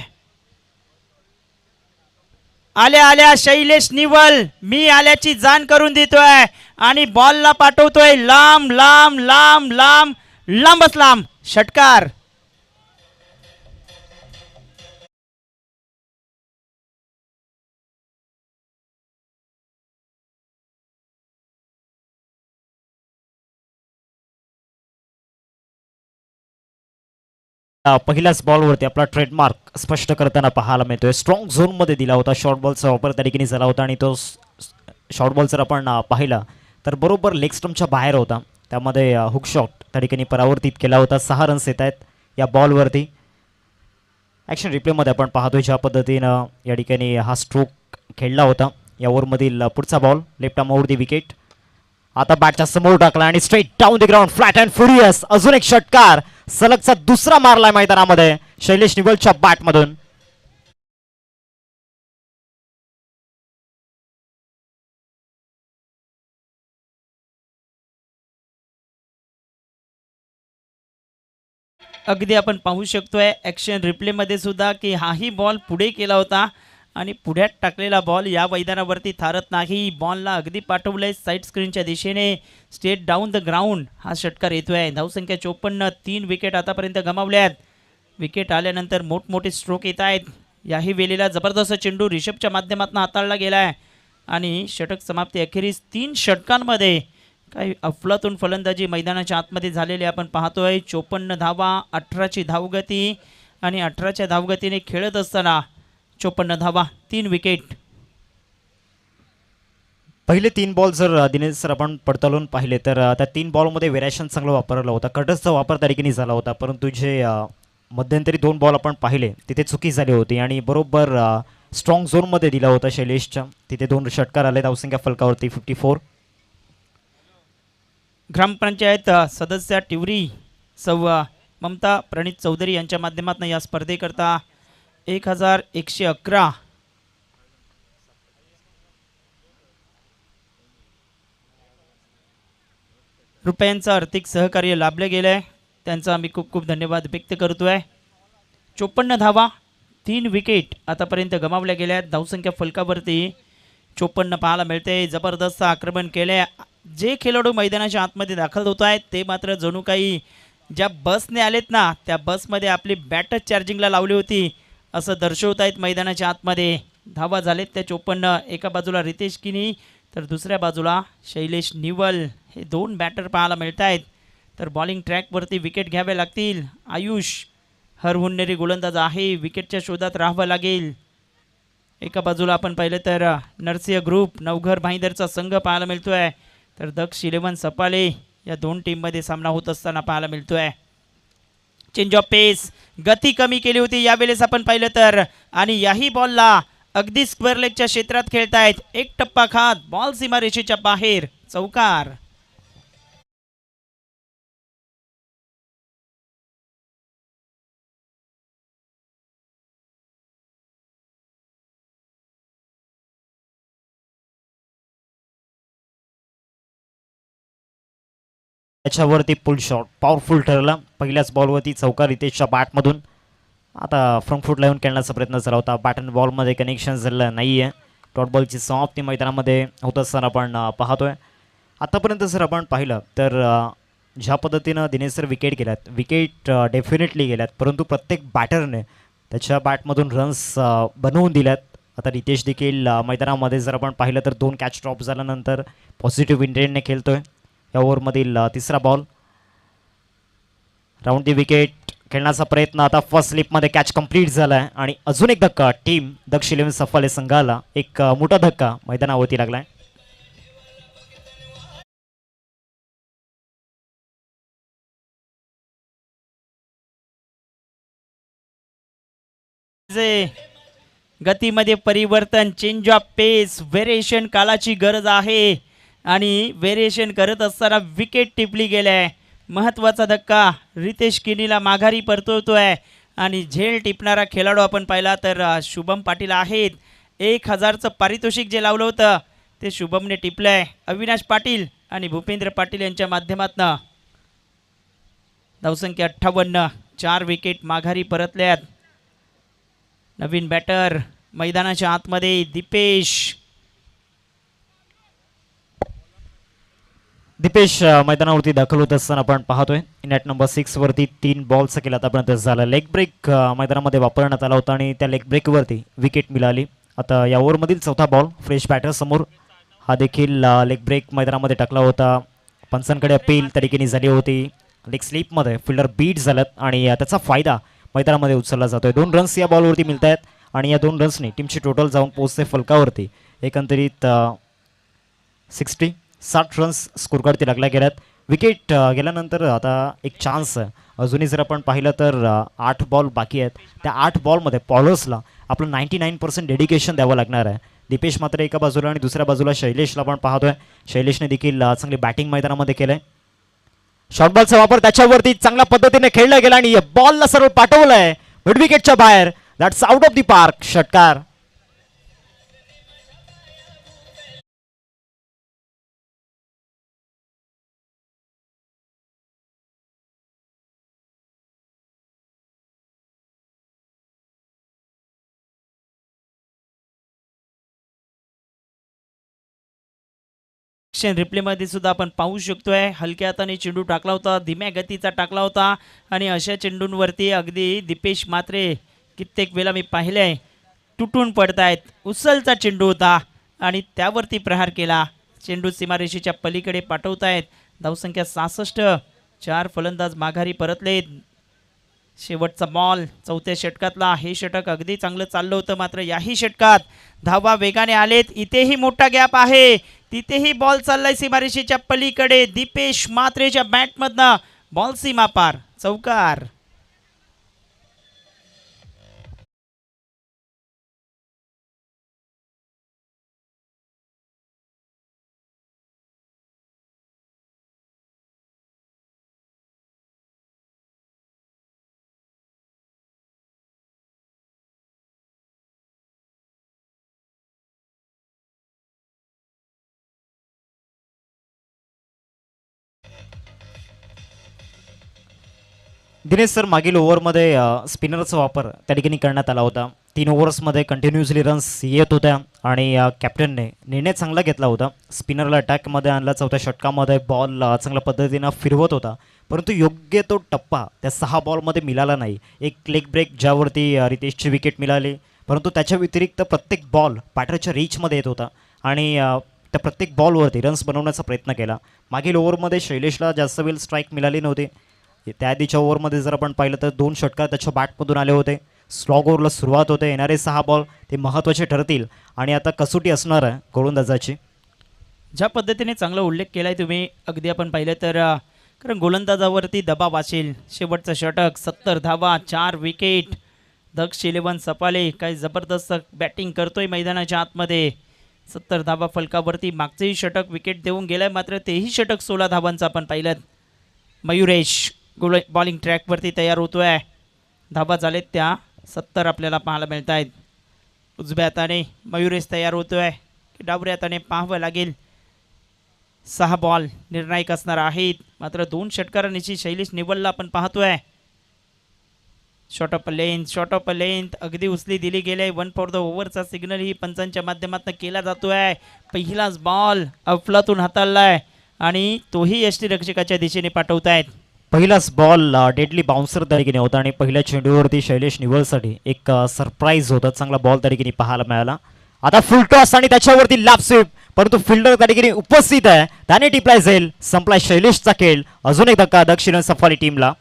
आल्या आल्या शैलेश निवल मी आल्याची जाण करून देतोय आणि बॉलला पाठवतोय लांब लांब लांब लांब लांबच लांब षटकार. पहिल्याच बॉलवरती आपला ट्रेडमार्क स्पष्ट करताना पाहायला मिळतोय. स्ट्रॉंग झोनमध्ये दिला होता, शॉर्ट बॉलचा वापर त्या ठिकाणी झाला होता आणि तो शॉर्ट बॉल जर आपण पाहिला तर बरोबर लेग स्टम्पच्या बाहेर होता. त्यामध्ये हुक शॉट त्या ठिकाणी परावर्तित केला होता. 6 रन्स येत आहेत या बॉलवरती. ॲक्शन रिप्लेमध्ये आपण पाहतोय ज्या पद्धतीनं या ठिकाणी हा स्ट्रोक खेळला होता. या ओव्हरमधील पुढचा बॉल लेफ्ट आर्मवरती विकेट. आता बॅटच्या समोर टाकला आणि straight down the ground flat and furious. अजून एक षटकार सलगचा दुसरा मारलाय मैदानामध्ये शैलेश निवलच्या बॅटमधून. अगदी आपण पाहू शकतोय ॲक्शन रिप्लेमध्ये सुद्धा की हाही बॉल पुढे केला होता आणि पुढ्यात टाकलेला बॉल या मैदानावरती थारत नाही. बॉलला अगदी पाठवलंय साईड स्क्रीनच्या दिशेने. स्टेट डाऊन द ग्राउंड हा षटकार येतोय. धावसंख्या 54. 3 विकेट आतापर्यंत गमावल्यात. विकेट आल्यानंतर मोठमोठे स्ट्रोक येत आहेत. याही वेळेला जबरदस्त चेंडू रिषभच्या माध्यमातून हाताळला गेलाय आणि षटक समाप्ती अखेरीस 3 षटकांमध्ये काही अफलातून फलंदाजी मैदानाच्या आतमध्ये झालेली आपण पाहतोय. 54 धावा, 18ची धावगती आणि 18च्या धावगतीने खेळत असताना 54 धावा, 3 विकेट. पहिले 3 बॉल जर दिनेश सर आपण पडताळून पाहिले तर त्या 3 बॉलमध्ये व्हेरिएशन चांगलं वापरलं होता. कटर्सचा वापर त्या ठिकाणी झाला होता, परंतु जे मध्यंतरी 2 बॉल आपण पाहिले तिथे चुकी झाली होती आणि बरोबर स्ट्रॉंग झोनमध्ये दिला होता शैलेशच्या. तिथे 2 षटकार आले. धावसंख्या फलकावरती 54. ग्रामपंचायत सदस्य टिवरी सौ ममता प्रणित चौधरी यांच्या माध्यमातून या स्पर्धेकरता 1111 रुपयांचं आर्थिक सहकार्य लाभले गेलं आहे. त्यांचा आम्ही खूप खूप धन्यवाद व्यक्त करतोय. 54 धावा, 3 विकेट आतापर्यंत गमावल्या गेल्या. धावसंख्या फलकावरती 54 पाहायला मिळते. जबरदस्त आक्रमण केले. जे खेळाडू मैदानाच्या आतमध्ये दाखल होत आहेत ते मात्र जणू काही ज्या बसने आलेत ना त्या बसमध्ये आपली बॅटच चार्जिंगला लावली होती असं दर्शवत आहेत मैदानाच्या आतमध्ये. धावा झालेत त्या 54. एका बाजूला रितेश किनी तर दुसऱ्या बाजूला शैलेश निवल हे 2 बॅटर पाहायला मिळत आहेत. तर बॉलिंग ट्रॅकवरती विकेट घ्याव्या लागतील. आयुष हरहुन्नेरी गोलंदाज आहे. विकेटच्या शोधात राहावं लागेल. एका बाजूला आपण पाहिलं तर नरसिंह ग्रुप नवघर भाईंदरचा संघ पाहायला मिळतोय. तर दक्ष 11 सपाले या 2 टीममध्ये सामना होत असताना पाहायला मिळतोय. चेंज ऑफ पेस गती कमी केली होती यावेळेस आपण पाहिलं तर आणि याही बॉलला अगदी स्क्वेअर लेगच्या क्षेत्रात खेळतायत. एक टप्पा खात बॉल सीमारेषेच्या बाहेर चौकार. त्याच्यावरती पुल शॉट पॉवरफुल ठरला. पहिल्याच बॉलवरती चौकार रितेशच्या बॅटमधून. आता फ्रंट फूट लावून खेळण्याचा प्रयत्न झाला होता. बॅट अँड बॉलमध्ये कनेक्शन झालं नाही आहे. डॉट बॉलची समाप्ती मैदानामध्ये होत असताना आपण पाहतोय. आतापर्यंत जर आपण पाहिलं तर ज्या पद्धतीनं दिनेश सर विकेट गेल्यात, विकेट डेफिनेटली गेल्यात, परंतु प्रत्येक बॅटरने त्याच्या बॅटमधून रन्स बनवून दिल्यात. आता रितेश देखील मैदानामध्ये जर आपण पाहिलं तर 2 कॅच ड्रॉप झाल्यानंतर पॉझिटिव्ह इंटेंटने खेळतोय. या ओव्हरमधील तिसरा बॉल राऊंड दी विकेट खेळण्याचा प्रयत्न. आता फर्स्ट स्लिपमध्ये कॅच कंप्लीट झाला आहे आणि अजून एक धक्का टीम दक्ष 11 सफाले संघाला एक मोठा धक्का मैदानावरती लागलाय. गतीमध्ये परिवर्तन, चेंज ऑफ पेस, व्हेरिएशन कालाची गरज आहे आणि व्हेरिएशन करत असताना विकेट टिपली गेल्या. महत्त्वाचा धक्का रितेश किनीला माघारी परतवतोय आणि झेल टिपणारा खेळाडू आपण पाहिला तर शुभम पाटील आहेत. 1000चं पारितोषिक जे लावलं होतं ते शुभमने टिपलंय. अविनाश पाटील आणि भूपेंद्र पाटील यांच्या माध्यमातनं धावसंख्या 58, 4 विकेट माघारी परतल्यात. नवीन बॅटर मैदानाच्या आतमध्ये दीपेश मैदानावरती दाखल होत असताना आपण पाहतोय नॅट नंबर 6 वरती 3 बॉलचा केला आतापर्यंत झाला. लेग ब्रेक मैदानामध्ये वापरण्यात आला होता आणि त्या लेग ब्रेकवरती विकेट मिळाली. आता या ओव्हरमधील चौथा बॉल फ्रेश बॅटर समोर, हा देखील लेग ब्रेक मैदानामध्ये टाकला होता. पंचांकडे अपील तरीकेने झाली होती. लेग स्लीपमध्ये फिल्डर बीट झाल्यात आणि त्याचा फायदा मैदानामध्ये उचलला जातोय. 2 रन्स या बॉलवरती मिळत आहेत आणि या 2 रन्सनी टीमची टोटल जाऊन पोहोचते फलकावरती. एकंदरीत 60 रन्स स्कोर कार्ड ते लागल्या गेल्यात. विकेट गेल्यानंतर आता एक चान्स अजूनही जर आपण पाहिलं तर 8 बॉल बाकी आहेत. त्या 8 बॉलमध्ये बॉलर्सला आपलं 99% डेडिकेशन द्यावं लागणार आहे. दीपेश मात्र एका बाजूला आणि दुसऱ्या बाजूला शैलेशला पण पाहतोय. शैलेशने देखील चांगली बॅटिंग मैदानामध्ये केलंय. शॉर्ट बॉलचा वापर त्याच्यावरती चांगल्या पद्धतीने खेळला गेला आणि बॉलला सरळ पाठवलंय मिड विकेटच्या बाहेर. That's out of the park. षटकार. रिप्लेमध्ये सुद्धा आपण पाहू शकतोय हलक्या हाताने चेंडू टाकला होता, धीम्या गतीचा टाकला होता आणि अशा चेंडूंवरती अगदी दीपेश मात्रे कित्येक वेळा मी पाहिलंय तुटून पडतायत. उचलचा चेंडू होता आणि त्यावरती प्रहार केला. चेंडू सीमारेषेच्या पलीकडे पाठवतायत. धावसंख्या 66, 4 फलंदाज माघारी परतलेत. शेवटचा बॉल चौथ्या षटकातला. हे षटक अगदी चांगलं चाललं होतं मात्र याही षटकात धावा वेगाने आलेत. इथेही मोठा गॅप आहे, तिथेही बॉल चाललाय सीमारेषेच्या पलीकडे. दीपेश मात्रेच्या बॅटमधनं बॉल सीमा पार, चौकार. दिनेश सर, मागील ओव्हरमध्ये स्पिनरचा वापर त्या ठिकाणी करण्यात आला होता. 3 ओव्हर्समध्ये कंटिन्युअसली रन्स येत होत्या आणि कॅप्टनने निर्णय चांगला घेतला होता. स्पिनरला अटॅकमध्ये आणला. चौथ्या षटकामध्ये बॉल चांगल्या पद्धतीनं फिरवत होता, परंतु योग्य तो टप्पा त्या 6 बॉलमध्ये मिळाला नाही. एक लेग ब्रेक ज्यावरती रितेशची विकेट मिळाली, परंतु त्याच्या व्यतिरिक्त प्रत्येक बॉल बॅटरच्या रीचमध्ये येत होता आणि त्या प्रत्येक बॉलवरती रन्स बनवण्याचा प्रयत्न केला. मागील ओव्हरमध्ये शैलेशला जास्त वेळ स्ट्राईक मिळाली नव्हती. त्या आधीच्या ओव्हरमध्ये जर आपण पाहिलं तर 2 षटकार त्याच्या बॅटमधून आले होते. स्लॉग ओव्हरला सुरुवात होते. येणारे 6 बॉल ते महत्त्वाचे ठरतील आणि आता कसोटी असणार आहे गोलंदाजाची. ज्या पद्धतीने चांगला उल्लेख केलाय तुम्ही, अगदी आपण पाहिलं तर कारण गोलंदाजावरती दबाव असेल. शेवटचं षटक 70 धावा, 4 विकेट. दक्ष 11 सपाले काय जबरदस्त बॅटिंग करतोय मैदानाच्या आतमध्ये. 70 धावा फलकावरती. मागचेही षटक विकेट देऊन गेलाय मात्र तेही षटक 16 धावांचं आपण पाहिलं. मयुरेश बॉलिंग ट्रॅकवरती तयार होतोय. धाबा झालेत त्या 70 आपल्याला पाहायला मिळत आहेत. उजव्या हाताने मयुरेश तयार होतोय की डावऱ्या हाताने पाहावं लागेल. 6 बॉल निर्णायक असणार आहेत मात्र 2 षटकारांची शैलेश निवडला आपण पाहतोय. शॉर्ट ऑफ अ लेंथ अगदी उचली दिली गेले. 1 फॉर द ओव्हरचा सिग्नल ही पंचांच्या माध्यमातून केला जातोय. पहिलाच बॉल अफलातून हाताळलाय आणि तोही यष्टीरक्षकाच्या दिशेने पाठवतायत. पहिलाच बॉल डेडली बाउन्सर तरीकेने होता आणि पहिल्या चेंडूवरती शैलेश निवलसाठी एक सरप्राईज होता. चांगला बॉल तरीकेने पाहायला मिळाला. आता फुल टॉस आणि त्याच्यावरती लाभ स्वीप, परंतु फिल्डर तरीकेने उपस्थित आहे, त्याने टिपलाय झेल. संपलाय शैलेशचा खेळ. अजून एक धक्का दक्षिण सफारी टीमला.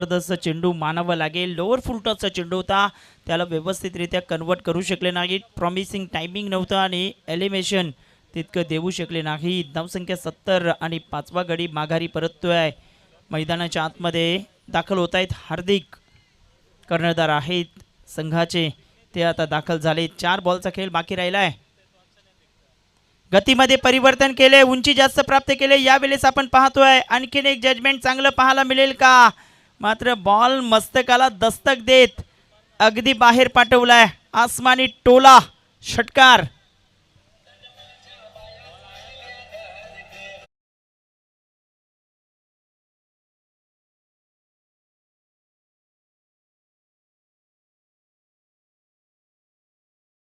जबरदस्त चेंडू मानावा लागेल. लोअर फुल टॉसचा चेंडू होता, त्याला व्यवस्थितरित्या कन्वर्ट करू शकले नाहीत. प्रॉमिसिंग टायमिंग नव्हतं आणि एलिमिनेशन तितकं देऊ शकले नाही. धावसंख्या 70 आणि 5वा गडी माघारी परततोय. मैदानाच्या आतमध्ये दाखल होत आहेत हार्दिक, कर्णधार आहेत संघाचे, ते आता दाखल झाले. 4 बॉलचा खेळ बाकी राहिला आहे. गतीमध्ये परिवर्तन केले, उंची जास्त प्राप्त केले. यावेळेस आपण पाहतोय आणखीन एक जजमेंट चांगलं पाहायला मिळेल का? मात्र बॉल मस्तकाला दस्तक देत अगदी बाहेर पाठवलाय. आसमानी टोला षटकार.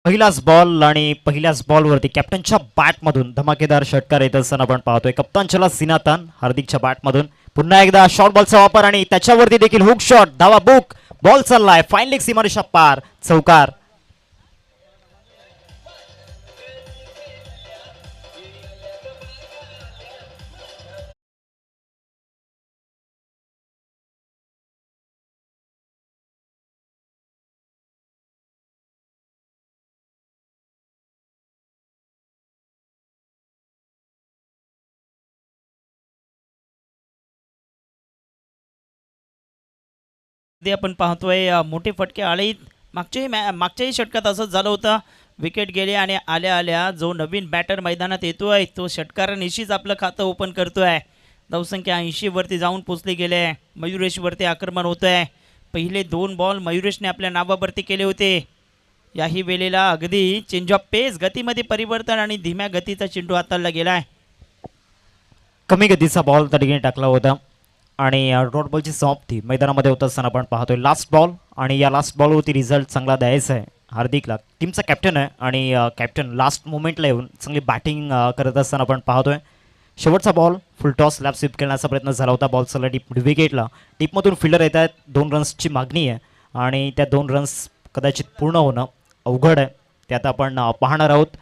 पहिलाच बॉल आणि पहिल्याच बॉलवरती कॅप्टनच्या बॅटमधून धमाकेदार षटकार येत असताना आपण पाहतोय. कप्तान चला सिनातान हार्दिकच्या बॅटमधून पुन्हा एकदा शॉर्ट बॉलचा वापर आणि त्याच्यावरती देखील हुक शॉट. धावा बुक, बॉल चाललाय फाईन लेग सीमारेषा पार, चौकार. ते आपण पाहतोय मोठे फटके आलेत. मागच्याही षटकात असंच झालं होतं. विकेट गेले आणि आल्या आल्या जो नवीन बॅटर मैदानात येतोय तो षटकारानिशीच आपलं खातं ओपन करतोय. धावसंख्या 80 वरती जाऊन पोचले गेले. मयुरेशवरती आक्रमण होतंय. पहिले 2 बॉल मयुरेशने आपल्या नावावरती केले होते. याही वेळेला अगदी चेंज ऑफ पेस, गतीमध्ये परिवर्तन आणि धीम्या गतीचा चेंडू हाताळला गेलाय. कमी गतीचा बॉल त्या ठिकाणी टाकला होता आणि डॉट बॉलची समाप्ती मैदानामध्ये होत असताना आपण पाहतोय. लास्ट बॉल आणि या लास्ट बॉलवरती रिझल्ट चांगला द्यायचा आहे हार्दिकला. टीमचा कॅप्टन आहे आणि कॅप्टन लास्ट मोमेंटला येऊन चांगली बॅटिंग करत असताना आपण पाहतोय. शेवटचा ball full toss lap sweep करण्याचा प्रयत्न झाला होता. बॉल चालला डीप विकेटला. डीपमधून फिल्डर येत आहेत. 2 रन्सची मागणी आहे आणि त्या 2 रन्स कदाचित पूर्ण होणं अवघड आहे. ते आता आपण पाहणार आहोत.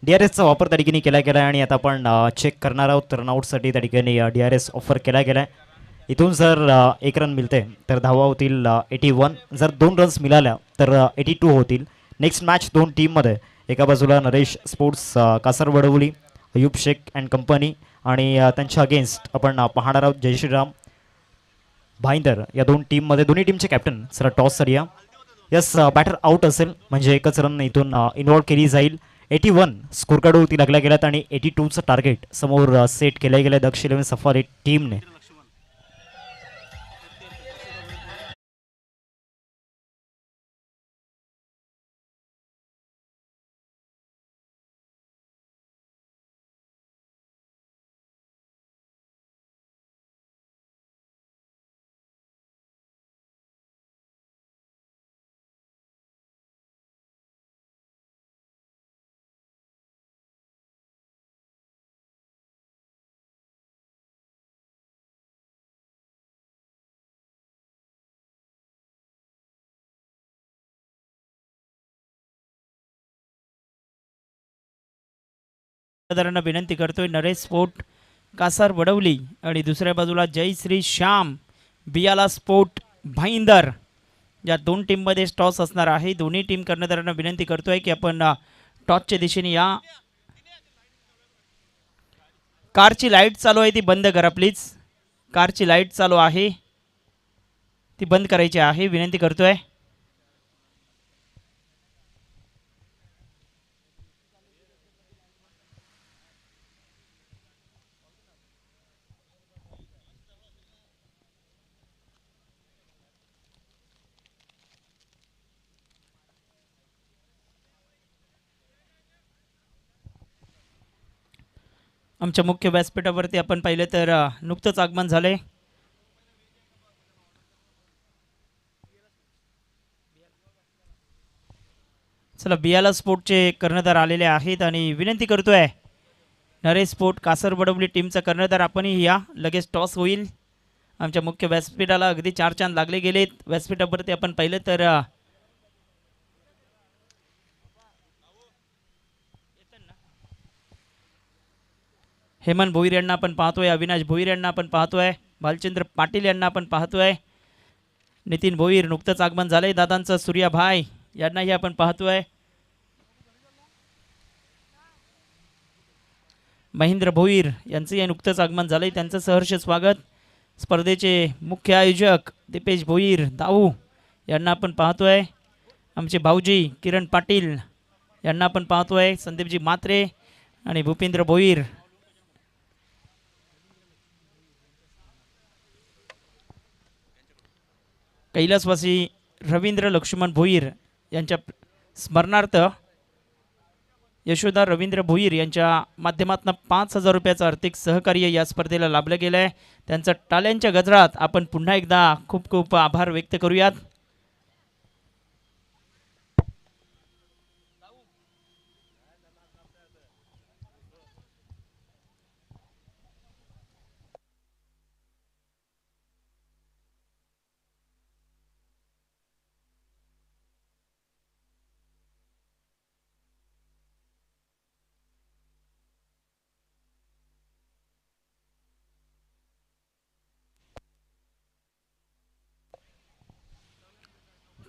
DRSचा वापर त्या ठिकाणी केला गेला आहे आणि आता आपण चेक करणार आहोत. रनआउटसाठी त्या ठिकाणी DRS ऑफर केला गेला आहे. इथून जर 1 रन मिळते तर धावा होतील 81. जर 2 रन्स मिळाल्या तर 82 होतील. नेक्स्ट मॅच 2 टीममध्ये, एका बाजूला Naresh sports Kasarvadavali, Ayub Shaikh and company आणि त्यांच्या अगेन्स्ट आपण पाहणार आहोत जय श्रीराम भाईंदर. या 2 टीममध्ये दोन्ही टीमचे कॅप्टन सर टॉससाठी या. यस, बॅटर आउट असेल म्हणजे एकच रन इथून इन्व्हॉल्व केली जाईल. 81 स्कोर कार्डवरती लागल्या गेल्यात आणि 82चं टार्गेट समोर सेट केलं गेलं दक्ष इलेव्हन सफारी टीमने. कर्णधारांना विनंती करतोय नरेश स्पोर्ट कासार वडवली आणि दुसऱ्या बाजूला जय श्री श्याम बियाला स्पोर्ट भाईंदर, या 2 टीममध्ये टॉस असणार आहे. दोन्ही टीम कर्णधारांना विनंती करतोय की आपण टॉसच्या दिशेने या. कारची लाईट चालू आहे ती बंद करा प्लीज. कारची लाईट चालू आहे ती बंद करायची आहे, विनंती करतोय. आमच्या मुख्य व्यासपीठावरती आपण पाहिलं तर नुकतंच आगमन झालंय. चला, बियाला स्पोर्टचे कर्णधार आलेले आहेत आणि विनंती करतोय नरेश स्पोर्ट कासर वडवली टीमचा कर्णधार आपणही या. लगेच टॉस होईल. आमच्या मुख्य व्यासपीठाला अगदी 4 चांद लागले गेलेत. व्यासपीठावरती आपण पाहिलं तर हेमंत भोईर यांना आपण पाहतोय, अविनाश भोईर यांना आपण पाहतोय, भालचंद्र पाटील यांना आपण पाहतोय. नितीन भोईर नुकतंच आगमन झालंय दादांचं सूर्याभाई यांनाही आपण पाहतोय. महेंद्र भोईर यांचंही नुकतंच आगमन झालंय, त्यांचं सहर्ष स्वागत. स्पर्धेचे मुख्य आयोजक दीपेश भोईर दाऊ यांना आपण पाहतोय. आमचे भाऊजी किरण पाटील यांना आपण पाहतोय. संदीपजी मात्रे आणि भूपेंद्र भोईर. कैलासवासी रवींद्र लक्ष्मण भोईर यांच्या स्मरणार्थ यशोदा रवींद्र भोईर यांच्या माध्यमातून 5,000 रुपयाचं आर्थिक सहकार्य या स्पर्धेला लाभलं गेलं आहे. त्यांचं टाळ्यांच्या गजरात आपण पुन्हा एकदा खूप खूप आभार व्यक्त करूयात.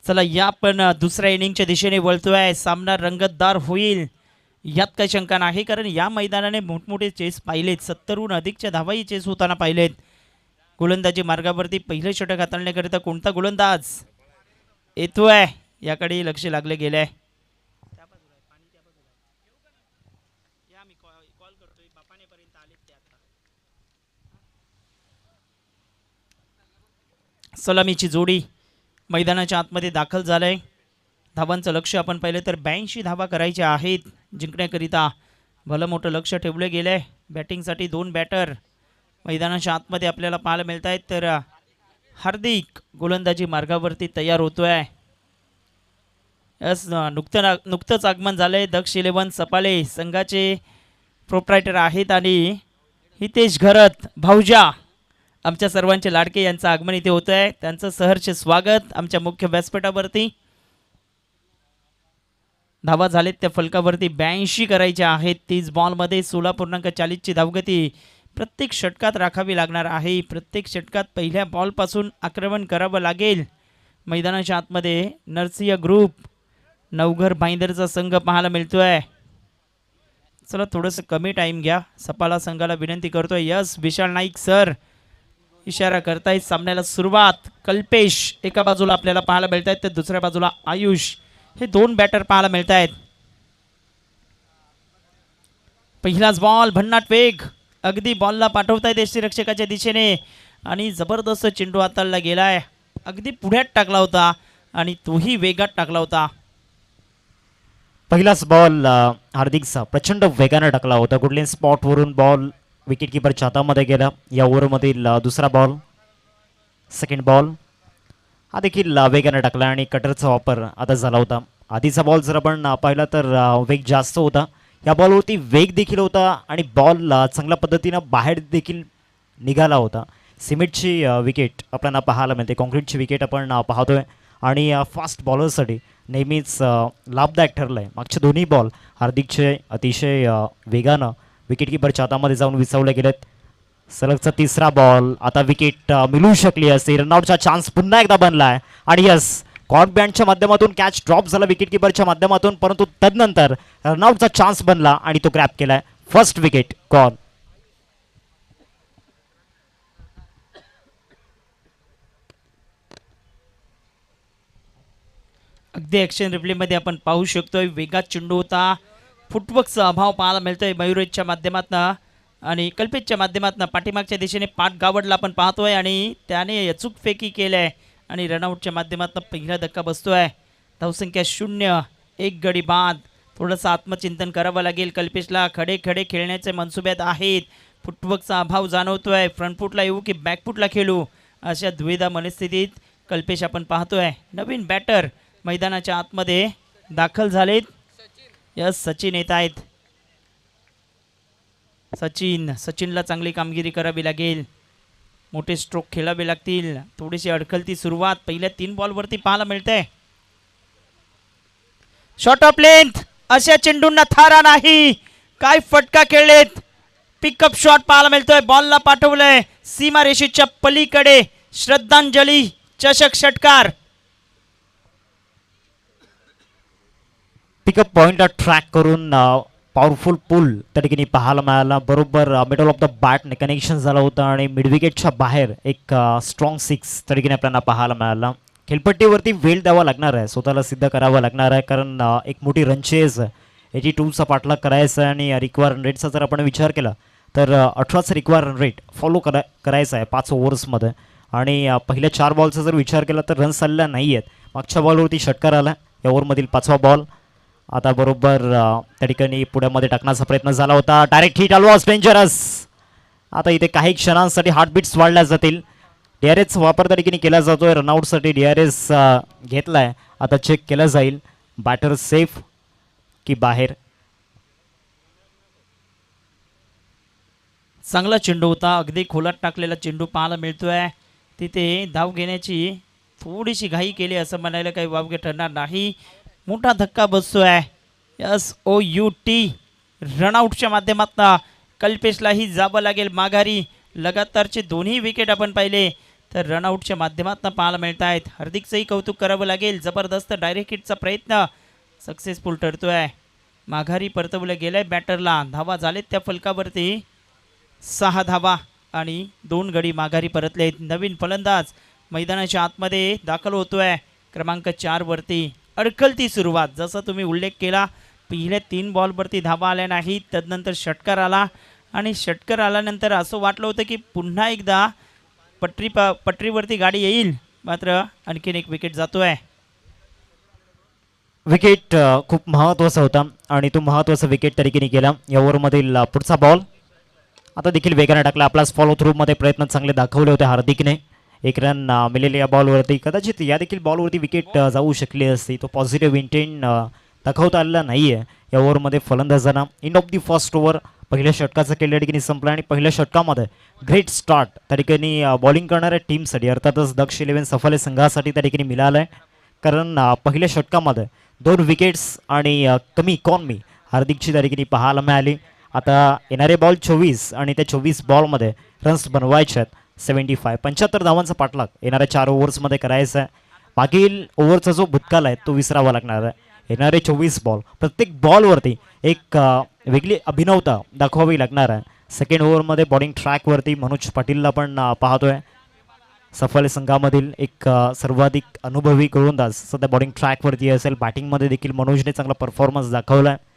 चला या आपण दुसऱ्या इनिंगच्या दिशेने वळतोय. सामना रंगतदार होईल यात काही शंका नाही, कारण या मैदानाने मोठमोठे चेस पाहिलेत. 70हून अधिकच्या धावाही चेस होताना पाहिलेत. गोलंदाजी मार्गावरती पहिले षटक हाताळण्याकरिता कोणता गोलंदाज येतोय याकडे लक्ष लागले गेले. सलामीची जोडी मैदानाच्या आतमध्ये दाखल झालंय. धावांचं लक्ष आपण पाहिलं तर 82 धावा करायच्या आहेत जिंकण्याकरिता. भलं मोठं लक्ष ठेवलं गेलं आहे. बॅटिंगसाठी 2 बॅटर मैदानाच्या आतमध्ये आपल्याला पाहायला मिळत आहेत. तर हार्दिक गोलंदाजी मार्गावरती तयार होतोय. नुकतंच आगमन झालंय. दक्ष 11 सपाले संघाचे प्रोप्रायटर आहेत आणि हितेश घरत भाऊजा आमच्या सर्वांचे लाडके यांचं आगमन इथे होत आहे. त्यांचं सहर्ष स्वागत आमच्या मुख्य व्यासपीठावरती. धावा झालेत त्या फलकावरती 82 करायच्या आहेत. 30 बॉलमध्ये 16.40ची धावगती प्रत्येक षटकात राखावी लागणार आहे. प्रत्येक षटकात पहिल्या बॉलपासून आक्रमण करावं लागेल. मैदानाच्या आतमध्ये नरसिंह ग्रुप नवघर भाईंदरचा संघ पाहायला मिळतोय. चला थोडंसं कमी टाईम घ्या. सपाला संघाला विनंती करतोय. यस विशाल नाईक सर इशारा करतायत. सामन्याला सुरुवात. कल्पेश एका बाजूला आपल्याला पाहायला मिळत आहेत, तर दुसऱ्या बाजूला आयुष. हे 2 बॅटर पाहायला मिळत आहेत. पहिलाच बॉल. भन्नाट वेग अगदी बॉलला पाठवतायत यष्टीरक्षकाच्या दिशेने आणि जबरदस्त चेंडू हाताळला गेलाय. अगदी पुढ्यात टाकला होता आणि तोही वेगात टाकला होता. पहिलाच बॉल हार्दिकचा प्रचंड वेगाने टाकला होता. कुठल्याही स्पॉटवरून बॉल विकेट किपरच्या हातामध्ये गेला. या ओव्हरमधील दुसरा बॉल. सेकंड बॉल हा देखील वेगाने टाकला आणि कटरचा वापर आता झाला होता. आधीचा बॉल जर आपण पाहिला तर वेग जास्त होता. या बॉलवरती वेग देखील होता आणि बॉल चांगल्या पद्धतीनं बाहेर देखील निघाला होता. सिमेंटची विकेट आपल्याला पाहायला मिळते. कॉन्क्रीटची विकेट आपण पाहतोय आणि फास्ट बॉलरसाठी नेहमीच लाभदायक ठरलं आहे. मागचे दोन्ही बॉल हार्दिकचे अतिशय वेगानं विकेट किपरच्या हातामध्ये जाऊन विसवले गेलेत. सलगचा तिसरा बॉल. आता विकेट मिळू शकली असते. रनआउटचा चान्स पुन्हा एकदा बनला आहे आणि यस कॉर्क बँडच्या माध्यमातून कॅच ड्रॉप झाला विकेट किपरच्या माध्यमातून, परंतु तदनंतर रनआउटचा चान्स बनला आणि तो ग्रॅप केलाय. First wicket gone. अगदी ॲक्शन रिप्लेमध्ये आपण पाहू शकतोय वेगात चेंडू होता. फुटवर्कचा अभाव पाहायला मिळतोय मयुरेशच्या माध्यमातून आणि कल्पेशच्या माध्यमातून. पाठीमागच्या दिशेने पाठ गावडला आपण पाहतोय आणि त्याने अचूक फेकी केलंय आणि रनआउटच्या माध्यमातून पहिला धक्का बसतोय. धावसंख्या 0. 1 गडी बाद. थोडंसं आत्मचिंतन करावं लागेल कल्पेशला. खडे खडे खेळण्याचे मनसुब्यात आहेत. फुटवर्कचा अभाव जाणवतोय. फ्रंटफुटला येऊ की बॅकफुटला खेळू अशा द्विधा मनस्थितीत कल्पेश आपण पाहतोय. नवीन बॅटर मैदानाच्या आतमध्ये दाखल झालेत. यस सचिन येत आहेत. सचिनला चांगली कामगिरी करावी लागेल. मोठे स्ट्रोक खेळावे लागतील. थोडीशी अडखलती सुरुवात पहिल्या 3 बॉलवरती पाहायला मिळते. Shot of length. अशा चेंडूंना थारा नाही. काय फटका खेळलेत. पिकअप शॉट पाहायला मिळतोय. बॉलला पाठवलंय सीमा रेषेच्या पलीकडे. श्रद्धांजली चषक षटकार. पिकअप पॉइंटला ट्रॅक करून पॉवरफुल पुल त्या ठिकाणी पाहायला मिळाला. बरोबर मिडल ऑफ द बॅटने कनेक्शन झालं होतं आणि मिडविकेटच्या बाहेर एक स्ट्रॉंग सिक्स त्या ठिकाणी आपल्याला पाहायला मिळाला. खेळपट्टीवरती वेळ द्यावा लागणार आहे, स्वतःला सिद्ध करावं लागणार आहे, कारण एक मोठी रनचेज 82चा पाठलाग करायचा आहे आणि रिक्वायर रन रेटचा जर आपण विचार केला तर 18चा रिक्वायर रन रेट फॉलो करायचा आहे 5 ओव्हर्समध्ये. आणि पहिल्या 4 बॉलचा जर विचार केला तर रन्स आलेला नाही आहेत. मागच्या बॉलवरती षटकार आला या ओव्हरमधील 5वा बॉल. आता बरोबर त्या ठिकाणी पुढ्यामध्ये टाकण्याचा प्रयत्न झाला होता. Direct hit was dangerous. आता इथे काही क्षणांसाठी हार्टबीट्स वाढल्या जातील. DRS वापर त्या ठिकाणी केला जातोय. रनआउटसाठी DRS घेतलाय. आता चेक केलं जाईल बॅटर सेफ की बाहेर. चांगला चेंडू होता, अगदी खोलात टाकलेला चेंडू पाहायला मिळतोय. तिथे धाव घेण्याची थोडीशी घाई केली असं म्हणायला काही वावगे ठरणार नाही. मोठा धक्का बसतोय. SOUT रनआउटच्या माध्यमातून कल्पेशलाही जावं लागेल माघारी. लगातारचे दोन्ही विकेट आपण पाहिले तर रनआउटच्या माध्यमातून पाहायला मिळत आहेत. हार्दिकचंही कौतुक करावं लागेल. जबरदस्त डायरेक्ट हिटचा प्रयत्न सक्सेसफुल ठरतोय. माघारी परतवलं गेलंय बॅटरला. धावा झालेत त्या फलकावरती 6 धावा आणि 2 गडी माघारी परतलेत. नवीन फलंदाज मैदानाच्या आतमध्ये दाखल होतोय क्रमांक 4 वरती. अडखलती सुरुवात, जसा तुम्ही उल्लेख केला, पहिल्या 3 बॉलवरती धावा आल्या नाहीत. तदनंतर षटकार आला आणि षटकार आल्यानंतर असं वाटलं होतं की पुन्हा एकदा पटरीवरती गाडी येईल, मात्र आणखीन एक विकेट जातोय. विकेट खूप महत्त्वाचा होता आणि तो महत्त्वाचा विकेट त्या ठिकाणी गेला. या ओव्हरमधील पुढचा बॉल आता देखील वेगाने टाकला. आपलाच फॉलो थ्रूमध्ये प्रयत्न चांगले दाखवले होते हार्दिकने. 1 रन मिळाले या बॉलवरती. कदाचित या देखील बॉलवरती विकेट जाऊ शकली असती. तो पॉझिटिव्ह इंटेंट दाखवता आलेला नाही आहे या ओव्हरमध्ये फलंदाजांना. End of the first over पहिल्या षटकाचा खेळ या ठिकाणी संपला आणि पहिल्या षटकामध्ये ग्रेट स्टार्ट त्या ठिकाणी बॉलिंग करणाऱ्या टीमसाठी अर्थातच दक्ष 11 सफल संघासाठी त्या ठिकाणी मिळालं आहे. कारण पहिल्या षटकामध्ये 2 विकेट्स आणि कमी इकॉनॉमी हार्दिकची त्या ठिकाणी पाहायला मिळाली. आता येणारे बॉल 24 आणि त्या 24 बॉलमध्ये रन्स बनवायचे आहेत 75 धावांचा पाठलाग येणाऱ्या 4 ओव्हर्समध्ये करायचा आहे. मागील ओव्हरचा जो भूतकाळ आहे तो विसरावा लागणार आहे. येणारे 24 बॉल प्रत्येक बॉलवरती एक वेगळी अभिनवता दाखवावी लागणार आहे. सेकंड ओव्हरमध्ये बॉलिंग ट्रॅकवरती मनोज पाटीलला पण पाहतोय. सफल संघामधील एक सर्वाधिक अनुभवी गोलंदाज सध्या बॉलिंग ट्रॅकवरती असेल. बॅटिंगमध्ये देखील मनोजने चांगला परफॉर्मन्स दाखवला आहे.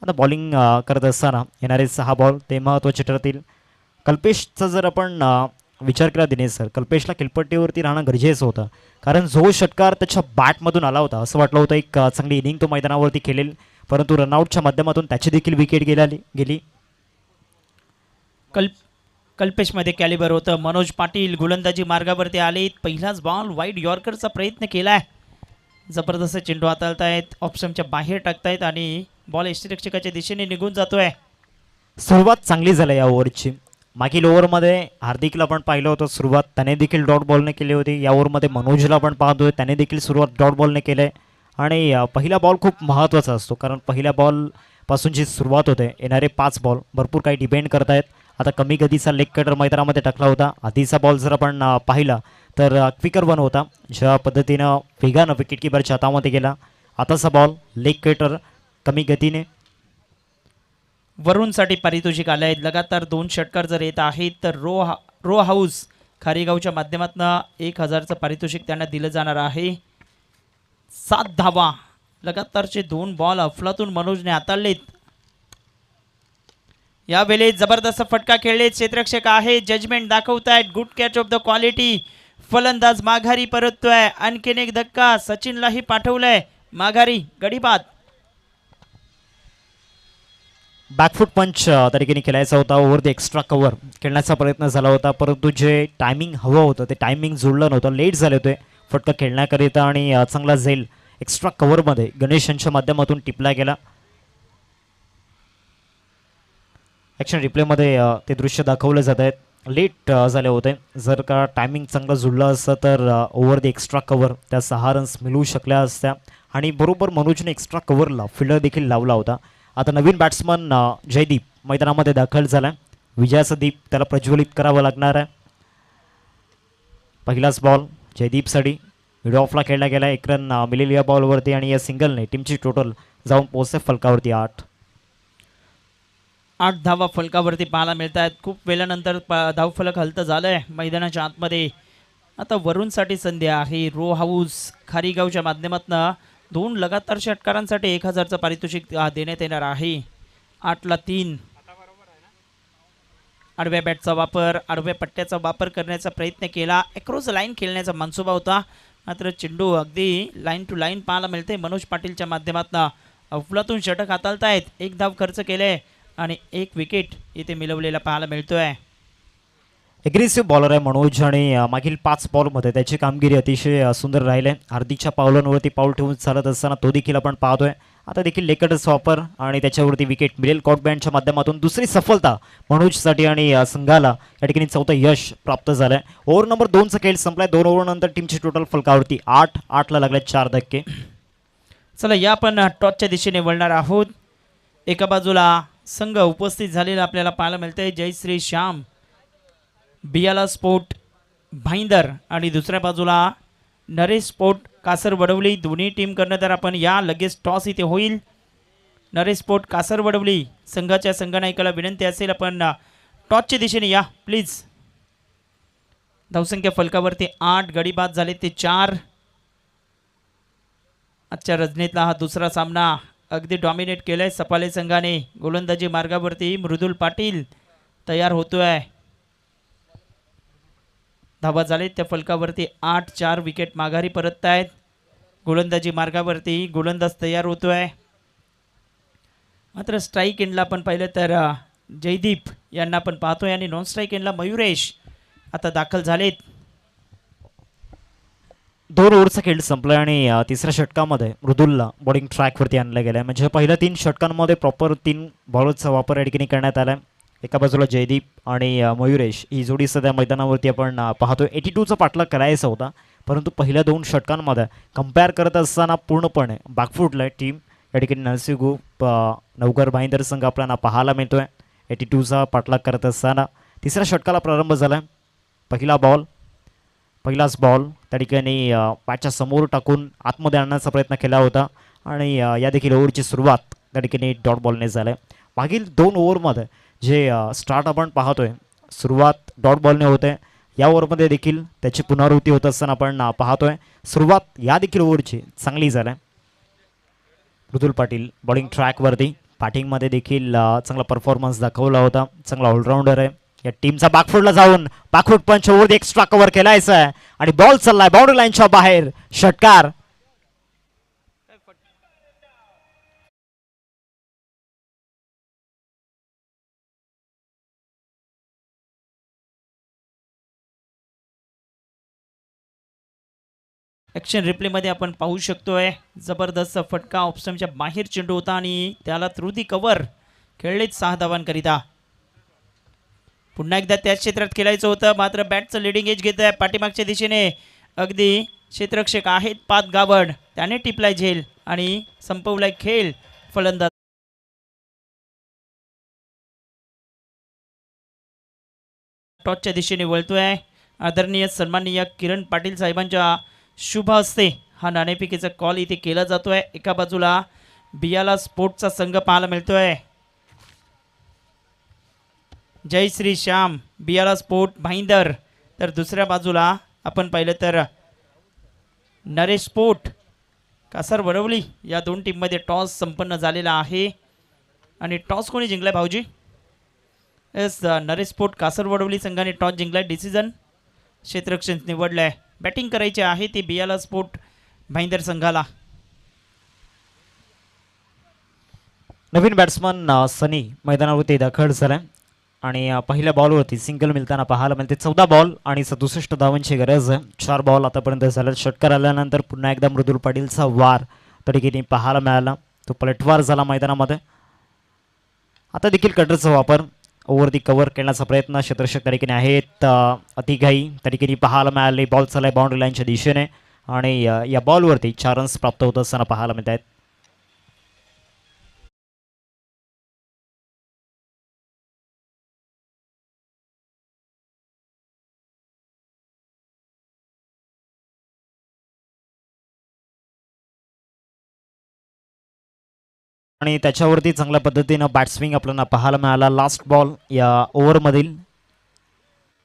आता बॉलिंग करत असताना येणारे 6 बॉल ते महत्त्वाचे ठरतील. कल्पेशचा जर आपण विचार केला दिनेश सर, कल्पेशला खेळपट्टीवरती राहणं गरजेचं होतं, कारण जो षटकार त्याच्या बॅटमधून आला होता असं वाटलं होतं एक चांगली इनिंग तो मैदानावरती खेळेल, परंतु रनआउटच्या माध्यमातून त्याची देखील विकेट गेली. कल्पेशमध्ये कॅलिबर होतं. मनोज पाटील गोलंदाजी मार्गावरती आलेत. पहिलाच बॉल वाईड यॉर्करचा प्रयत्न केलाय. जबरदस्त चेंडू हाताळतायत, ऑप्शनच्या बाहेर टाकतायत आणि बॉल यष्टिरक्षकाच्या दिशेने निघून जातोय. सुरुवात चांगली झाली या ओव्हरची. मागील ओव्हरमध्ये हार्दिकला पण पाहिलं होतं सुरुवात त्याने देखील डॉट बॉलने केली होती. या ओव्हरमध्ये मनोजला पण पाहतोय त्याने देखील सुरुवात डॉट बॉलने केली आहे. आणि पहिला बॉल खूप महत्त्वाचा असतो, कारण पहिल्या बॉलपासून जी सुरुवात होते येणारे 5 बॉल भरपूर काही डिपेंड करत आहेत. आता कमी गतीचा लेग कटर मैदानामध्ये टाकला होता. आधीचा बॉल जर आपण पाहिला तर क्विकर वन होता, ज्या पद्धतीनं वेगानं विकेट किपरच्या हातामध्ये गेला. आताचा बॉल लेग कटर कमी गतीने. वरुणसाठी पारितोषिक आले आहेत. लगातार 2 षटकार जर येत आहेत तर रो हाऊस खारेगावच्या माध्यमातून 1000चं पारितोषिक त्यांना दिलं जाणार आहे. 7 धावा लगातारचे 2 बॉल अफलातून मनोजने हाताळलेत. यावेळी जबरदस्त फटका खेळले. क्षेत्ररक्षक आहे, जजमेंट दाखवतायत. Good catch of the quality. फलंदाज माघारी परततोय. आणखीन एक धक्का सचिनलाही पाठवलाय माघारी. गडीबाद. बॅकफूट पंच त्या ठिकाणी खेळायचा होता. ओव्हर द एक्स्ट्रा कव्हर खेळण्याचा प्रयत्न झाला होता, परंतु जे टायमिंग हवं होतं ते टायमिंग जुळलं नव्हतं. लेट झाले होते फटका खेळण्याकरिता आणि चांगला झेल एक्स्ट्रा कव्हरमध्ये गणेश यांच्या माध्यमातून टिपला गेला. ॲक्शन रिप्लेमध्ये ते दृश्य दाखवले जात आहेत. लेट झाले होते. जर का टायमिंग चांगलं जुळलं असतं तर ओव्हर द एक्स्ट्रा कव्हर त्या 6 रन्स मिळू शकल्या असत्या. आणि बरोबर मनोजने एक्स्ट्रा कव्हरला फिल्डर देखील लावला होता. आता नवीन बॅट्समन जयदीप मैदानामध्ये दाखल झाला. विजयाचा दीप त्याला प्रज्वलित करावा लागणार आहे. पहिलाच बॉल जयदीपसाठी मिड ऑफला खेळला गेला, एक रन मिळेल या बॉलवरती आणि या सिंगलने टीमची टोटल जाऊन पोहोचते फलकावरती 8. 8 धावा फलकावरती पाहायला मिळत आहेत. खूप वेळानंतर धावफलक हलतं झालंय मैदानाच्या आतमध्ये. आता वरुणसाठी संधी आहे. रो हाऊस खारीगावच्या माध्यमातून 2 लगातार षटकारांसाठी 1000चं पारितोषिक देण्यात येणार आहे. 8ला 3. आडव्या बॅटचा वापर, आडव्या पट्ट्याचा वापर करण्याचा प्रयत्न केला. अक्रॉस लाईन खेळण्याचा मनसुबा होता, मात्र चेंडू अगदी लाईन टू लाईन पाहायला मिळते. मनोज पाटीलच्या माध्यमातून अफलातून षटक हाताळतायत. 1 धाव खर्च केले आणि 1 विकेट इथे मिळवलेला पाहायला मिळतोय. एग्रेसिव्ह बॉलर आहे मनोज आणि मागील 5 बॉलमध्ये त्याची कामगिरी अतिशय सुंदर राहिले. हार्दिकच्या पावलांवरती पाऊल ठेवून चालत असताना तो देखील आपण पाहतोय. आता देखील लेकटच वापर आणि त्याच्यावरती विकेट मिळेल. कॉटबँडच्या माध्यमातून दुसरी सफलता मनोजसाठी आणि संघाला या ठिकाणी 4थं यश प्राप्त झालं आहे. ओव्हर नंबर 2चा खेळ संपलाय. 2 ओव्हरनंतर टीमची टोटल फलकावरती 8. 8ला लागले 4 धक्के. चला या आपण टॉसच्या दिशेने वळणार आहोत. एका बाजूला संघ उपस्थित झालेला आपल्याला पाहायला मिळतंय जयश्री श्याम बियाला स्पोर्ट भाईंदर आणि दुसऱ्या बाजूला नरेश स्पोर्ट कासर वडवली. दोन्ही टीम कर्णधार आपण या लगेच टॉस इथे होईल. नरेश स्पोर्ट कासर वडवली संघाच्या संघनायकाला विनंती असेल आपण टॉसच्या दिशेने या प्लीज. धावसंख्या फलकावरती 8, गडी बाद झाले ते 4. आजच्या रजनीतला हा दुसरा सामना अगदी डॉमिनेट केलाय सफाले संघाने. गोलंदाजी मार्गावरती मृदुल पाटील तयार होतोय. धावा झाले त्या फलकावरती 8. 4 विकेट माघारी परत आहेत. गोलंदाजी मार्गावरती गोलंदाज तयार होतोय. मात्र स्ट्राईक एंडला आपण पाहिलं तर जयदीप यांना आपण पाहतोय आणि नॉन स्ट्राईक एंडला मयुरेश आता दाखल झालेत. 2 ओव्हरचा खेळ संपला आणि तिसऱ्या षटकामध्ये मृदुलला बॉलिंग ट्रॅकवरती आणलं गेलं आहे. म्हणजे पहिल्या 3 षटकांमध्ये प्रॉपर 3 बॉलरचा वापर या ठिकाणी करण्यात आला आहे. एका बाजूला जयदीप आणि मयुरेश ही जोडी सध्या मैदानावरती आपण पाहतोय. 82चा पाठलाग करायचा होता, परंतु पहिल्या 2 षटकांमध्ये कम्पेअर करत असताना पूर्णपणे बागफुटला आहे टीम. या ठिकाणी नरसिंह नवघर भाईंदर संघ आपल्याला पाहायला मिळतोय. 82चा पाठलाग करत असताना तिसऱ्या षटकाला प्रारंभ झाला आहे. पहिलाच बॉल त्या ठिकाणी पॅचच्या समोर टाकून आतमध्ये आणण्याचा प्रयत्न केला होता आणि या देखील ओव्हरची सुरुवात त्या ठिकाणी डॉट बॉलने झालं आहे. मागील 2 ओव्हरमध्ये जे स्टार्ट आपण पाहतोय सुरुवात डॉट बॉलने होते. या ओव्हरमध्ये देखील त्याची पुनरावृत्ती होत असताना आपण पाहतोय. सुरुवात या देखील ओव्हरची चांगली झाली. मृदुल पाटील बॉलिंग ट्रॅकवरती बॅटिंगमध्ये देखील चांगला परफॉर्मन्स दाखवला होता. चांगला ऑलराऊंडर आहे. या टीमचा बॅकफुटला जाऊन बॅकफुट पंच ओव्हर एक्स्ट्रा कव्हर केलायचा आहे आणि बॉल चाललाय बाउंड्री लाईनच्या बाहेर. षटकार. ॲक्शन रिप्लेमध्ये आपण पाहू शकतोय जबरदस्त फटका ऑप्शनच्या बाहेर चेंडू होता आणि त्याला थ्रू दी कव्हर खेळलेच 6 धावांकरिता. पुन्हा एकदा त्याच क्षेत्रात खेळायचं होतं, मात्र बॅटचं लिडिंग एज घेत आहे पाठीमागच्या दिशेने. अगदी क्षेत्ररक्षक आहेत पात गावड, त्याने टिपलाय झेल आणि संपवलाय खेळ. फलंदाज टॉसच्या दिशेने वळतोय. आदरणीय सन्माननीय किरण पाटील साहेबांच्या शुभ हस्ते हा नाणेफेकीचा कॉल इथे केला जातोय. एका बाजूला बियाला स्पोर्टचा संघ पाहायला मिळतोय जय श्री श्याम बियाला स्पोर्ट भाईंदर, तर दुसऱ्या बाजूला आपण पाहिलं तर नरेश स्पोर्ट कासर वडवली. या 2 टीममध्ये टॉस संपन्न झालेला आहे आणि टॉस कोणी जिंकलाय भाऊजी? एस नरेश स्पोर्ट कासर वडवली संघाने टॉस जिंकलाय. डिसिजन क्षेत्ररक्षण निवडलंय. बॅटिंग करायची आहे ती बियाला स्पोर्ट भाईंदर संघाला. नवीन बॅट्समन सनी मैदानावरती दाखल झालाय आणि पहिल्या बॉलवरती सिंगल मिळताना पाहायला मिळते. 14 बॉल आणि 67 धावांची गरज आहे. 4 बॉल आतापर्यंत झाले. षटकार आल्यानंतर पुन्हा एकदा मृदुल पाटीलचा वार तरीकेने पाहायला मिळाला. तो पलटवार झाला मैदानामध्ये. आता देखील कटरचा वापर ओव्हर दी कव्हर करण्याचा प्रयत्न क्षेत्ररक्षक तरीकेने आहेत. अतिघाई तरीकेने पाहायला मिळाले. बॉल चाललाय बाउंड्री लाईनच्या दिशेने आणि या बॉलवरती 4 रन्स प्राप्त होत असताना पाहायला मिळत आहेत. आणि त्याच्यावरती चांगल्या पद्धतीनं बॅट्सविंग आपल्याला पाहायला मिळाला. लास्ट बॉल या ओव्हरमधील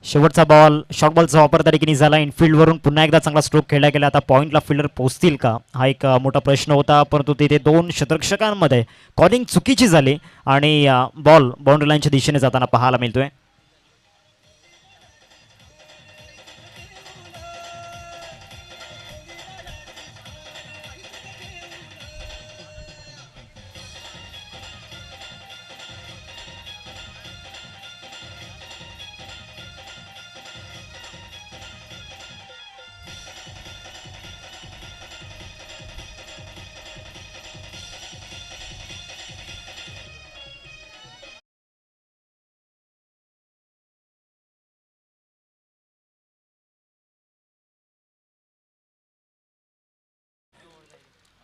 शेवटचा बॉल शॉर्ट बॉलचा वापर त्या ठिकाणी झाला. इनफिल्डवरून पुन्हा एकदा चांगला स्ट्रोक खेळला गेला. आता पॉईंटला फिल्डर पोहोचतील का हा एक मोठा प्रश्न होता, परंतु तिथे दोन शतरक्षकांमध्ये कॉलिंग चुकीची झाली आणि बॉल बाउंड्री लाईनच्या दिशेने जाताना पाहायला मिळतोय.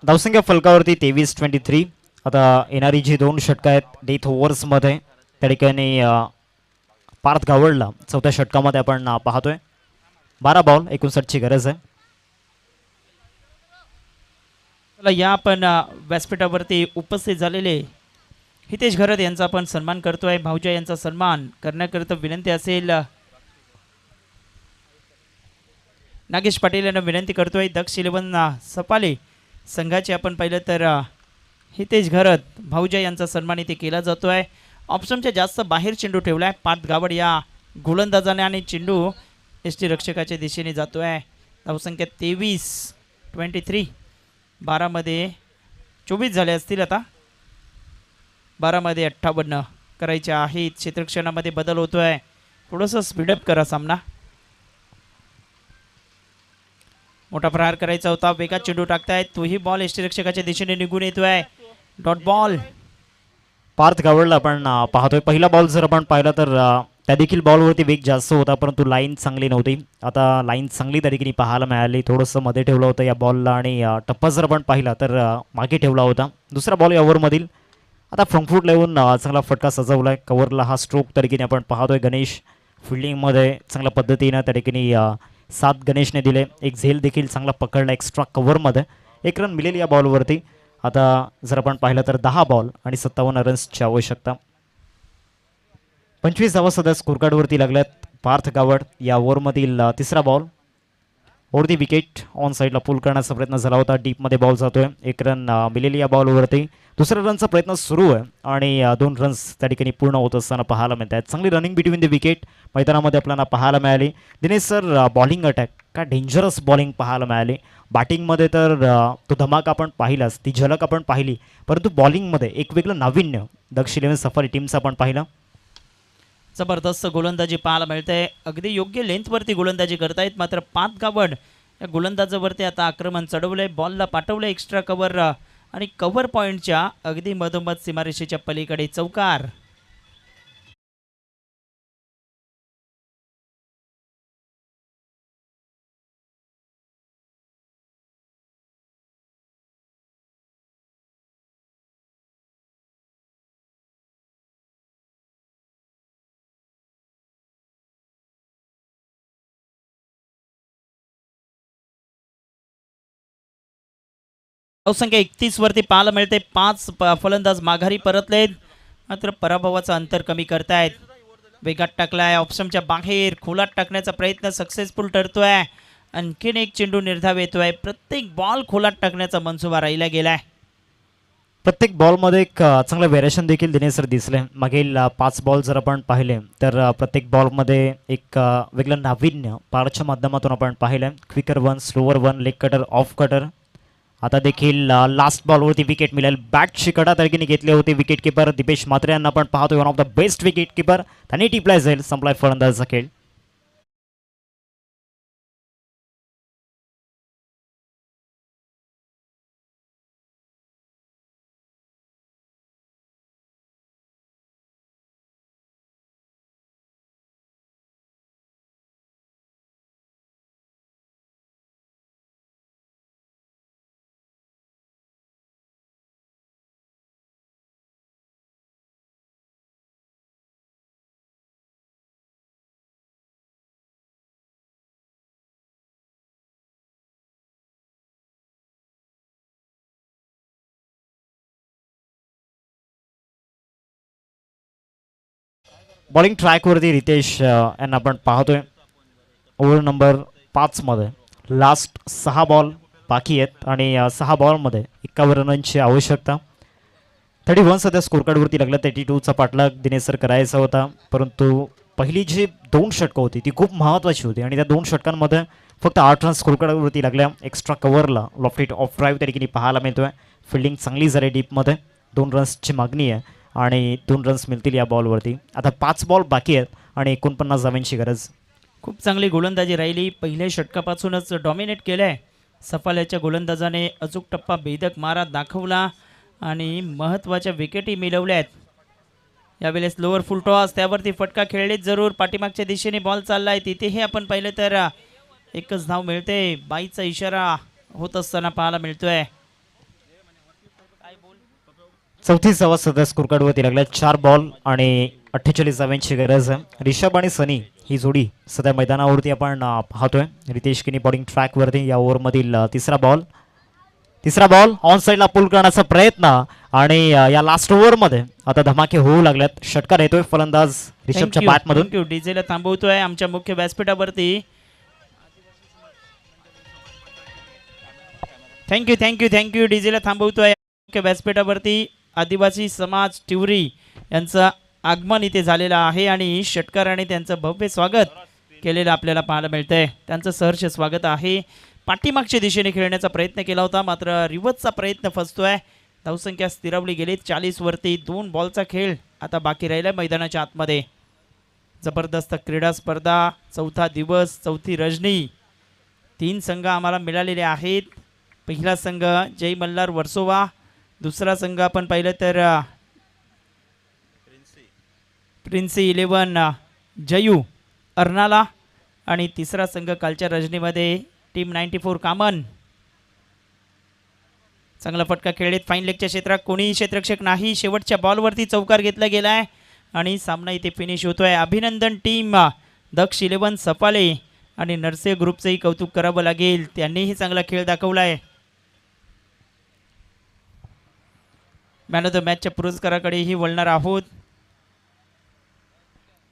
धावसंख्या फलकावरती 23-23. आता येणारी जी दोन षटकं आहेत डेथ ओव्हर्समध्ये त्या ठिकाणी पार्थ गावडला चौथ्या षटकामध्ये आपण पाहतोय. 12 बॉल 59ची गरज आहे. चला या आपण व्यासपीठावरती उपस्थित झालेले हितेश घरत यांचा आपण सन्मान करतोय. भाऊजा यांचा सन्मान करण्याकरिता विनंती असेल नागेश पाटील यांना विनंती करतोय. दक्ष 11 सपाले संघाचे आपण पाहिलं तर हितेश घरत भाऊजा यांचा सन्मान इथे केला जातोय. ऑप्शनच्या जास्त बाहेर चेंडू ठेवलाय पार्थ गावड या गोलंदाजाने आणि चेंडू एसटी रक्षकाच्या दिशेने जातोय. धावसंख्या 23-23. 12मध्ये 24 झाले असतील. आता 12मध्ये 58 करायचे आहेत. क्षेत्रक्षणामध्ये बदल होतोय. थोडंसं स्पीडअप करा सामना. मोठा प्रहार करायचा होता. वेगात चेंडू टाकतायत. तोही बॉल यष्टीरक्षकाच्या दिशेने निघून येतोय. Dot ball. पार्थ गावडला आपण पाहतोय. पहिला बॉल जर आपण पाहिला तर त्या देखील बॉलवरती वेग जास्त होता, परंतु लाईन चांगली नव्हती. आता लाईन चांगली त्या ठिकाणी पाहायला मिळाली. थोडंसं मध्ये ठेवलं होतं या बॉलला आणि टप्पा जर आपण पाहिला तर मागे ठेवला होता. दुसरा बॉल या ओव्हरमधील आता फ्रंटफूट येऊन चांगला फटका सजवला आहे. कव्हरला हा स्ट्रोक त्या ठिकाणी आपण पाहतोय. गणेश फिल्डिंगमध्ये चांगल्या पद्धतीनं त्या ठिकाणी 7 गणेशने दिले. एक झेल देखील चांगला पकडला एक्स्ट्रा कव्हरमध्ये. 1 रन मिळेल या बॉलवरती. आता जर आपण पाहिलं तर 10 बॉल आणि 57 रन्सची आवश्यकता. 25 धावा सध्या स्कोरकार्डवरती लागल्यात. पार्थ गावड या ओव्हरमधील तिसरा बॉल वरती विकेट ऑन साईडला पुल करण्याचा प्रयत्न झाला होता. डीपमध्ये बॉल जातोय. 1 रन मिळेल या बॉलवरती. दुसऱ्या रनचा प्रयत्न सुरू आहे आणि 2 रन्स त्या ठिकाणी पूर्ण होत असताना पाहायला मिळत आहेत. चांगली रनिंग बिटवीन द विकेट मैदानामध्ये आपल्याला पाहायला मिळाली. दिनेश सर बॉलिंग अटॅक का डेंजरस बॉलिंग पाहायला मिळाली. बॅटिंगमध्ये तर तो धमाका आपण पाहिलाच, ती झलक आपण पाहिली, परंतु बॉलिंगमध्ये एक वेगळं नाविन्य दक्ष 11 सफारी टीमचं आपण पाहिलं. जबरदस्त गोलंदाजी पाहायला मिळते. अगदी योग्य लेंथवरती गोलंदाजी करतायत. मात्र पार्थ गावड या गोलंदाजावरती आता आक्रमण चढवलंय. बॉलला पाठवलं एक्स्ट्रा कव्हर आणि कव्हर पॉईंटच्या अगदी मधोमध सीमारेषेच्या पलीकडे चौकार. धावसंख्या 31 वरती पाहायला मिळते. 5 फलंदाज माघारी परतलेत. मात्र पराभवाचं अंतर कमी करतायत. वेगात टाकलाय. ऑप्शनच्या बाहेर खोलात टाकण्याचा प्रयत्न सक्सेसफुल ठरतोय. आणखीन एक चेंडू निर्धाव येतोय. प्रत्येक बॉल खोलात टाकण्याचा मनसुबा राहिला गेलाय. प्रत्येक बॉलमध्ये एक चांगलं व्हेरिएशन देखील दिनेश सर दिसले. मागील 5 बॉल जर आपण पाहिले तर प्रत्येक बॉलमध्ये एक वेगळं नाविन्य पारच्या माध्यमातून आपण पाहिलं. Quicker one, slower one, leg cutter, off cutter. आता देखील लास्ट बॉलवरती विकेट मिळेल. बॅटची कडा तडकीने घेतली होती विकेट किपर दिपेश म्हात्रे यांना आपण पाहतोय. One of the best wicket keeper. त्यांनी टिपलाय जाईल. संपलाय फलंदाजाचा खेळ. बॉलिंग ट्रॅकवरती रितेश यांना आपण पाहतोय. ओव्हर नंबर 5 मध्ये लास्ट 6 बॉल बाकी आहेत आणि 6 बॉलमध्ये 51 रनांची आवश्यकता. 31 सध्या स्कोर कार्डवरती लागला. 32चा पाठलाग दिनेश सर करायचा होता, परंतु पहिली जी 2 षटकं होती ती खूप महत्त्वाची होती आणि त्या 2 षटकांमध्ये फक्त 8 रन स्कोर कार्डवरती लागल्या. एक्स्ट्रा कव्हरला लॉफ्ट ऑफ ड्राईव्ह त्या ठिकाणी पाहायला मिळतोय. फिल्डिंग चांगली झाली डीपमध्ये. 2 रन्सची मागणी आहे आणि 2 रन्स मिळतील या बॉलवरती. आता 5 बॉल बाकी आहेत आणि 49 धावांची गरज. खूप चांगली गोलंदाजी राहिली. पहिल्या षटकापासूनच डॉमिनेट केलं आहे. सफाल्याच्या गोलंदाजाने अचूक टप्पा भेदक मारा दाखवला आणि महत्त्वाच्या विकेटी मिळवल्या आहेत. यावेळेस लोअर फुल टॉस, त्यावरती फटका खेळलीच जरूर. पाठीमागच्या दिशेने बॉल चालला आहे, तिथेही आपण पाहिलं तर एकच धाव मिळते. बाईचा इशारा होत असताना पाहायला मिळतोय. 34 धावा सध्या स्कोर कार्डवरती लागल्या. 4 बॉल आणि 48 धावांची गरज आहे. रिषभ आणि सनी ही जोडी सध्या मैदानावरती आपण पाहतोय. रितेश किनी बॉलिंग ट्रॅकवरती. या ओव्हरमधील तिसरा बॉल ऑन साईडला पुल करण्याचा प्रयत्न आणि या लास्ट ओव्हरमध्ये आता धमाके होऊ लागल्यात. षटकार येतोय फलंदाज रिषभच्या बॅटमधून. थँक्यू. डीजेला थांबवतोय आमच्या मुख्य व्यासपीठावरती. थँक्यू. डीजेला थांबवतोय मुख्य व्यासपीठावरती. आदिवासी समाज टिवरी यांचं आगमन इथे झालेलं आहे आणि षटकाराने त्यांचं भव्य स्वागत केलेलं आपल्याला पाहायला मिळतंय. त्यांचं सहर्ष स्वागत आहे. पाठीमागच्या दिशेने खेळण्याचा प्रयत्न केला होता, मात्र रिव्हर्सचा प्रयत्न फसतोय. धावसंख्या स्थिरावली गेली 40 वरती. 2 बॉलचा खेळ आता बाकी राहिला मैदानाच्या आतमध्ये. जबरदस्त क्रीडा स्पर्धा, चौथा दिवस, चौथी रजनी. 3 संघ आम्हाला मिळालेले आहेत. पहिला संघ जय मल्हार वर्सोवा, दुसरा संघ आपण पाहिलं तर प्रिन्सी 11 जयू अर्नाला आणि तिसरा संघ कालच्या रजनीमध्ये टीम 94 कामन. चांगला फटका खेळीत फाईन लेगच्या क्षेत्रात कोणीही क्षेत्ररक्षक नाही. शेवटच्या बॉलवरती चौकार घेतला गेलाय आणि सामना इथे फिनिश होतोय. अभिनंदन टीम दक्ष 11 सफाले आणि नरसे ग्रुपचंही कौतुक करावं लागेल, त्यांनीही चांगला खेळ दाखवलाय. मॅन ऑफ द मॅचच्या पुरस्काराकडेही वळणार आहोत.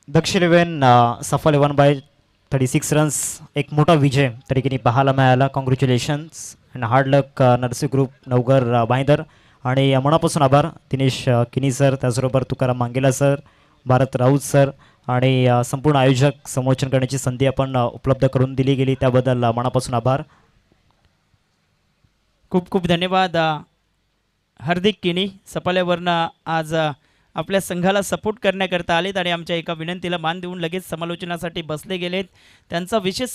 दक्ष 11 सफल 11/36 रन्स. एक मोठा विजय त्या ठिकाणी पाहायला मिळाला. Congratulations and hard luck Narsi group Navghar Bhayandar. आणि मनापासून आभार दिनेश किनी सर, त्याचबरोबर तुकाराम मांगेला सर, भारत राऊत सर आणि संपूर्ण आयोजक समोचन करण्याची संधी आपण उपलब्ध करून दिली गेली त्याबद्दल मनापासून आभार. खूप खूप धन्यवाद हार्दिक किनी. सपाल्यावरनं आज आपल्या संघाला सपोर्ट करण्याकरता आलेत आणि आमच्या एका विनंतीला मान देऊन लगेच समालोचनासाठी बसले गेलेत. त्यांचा विशेष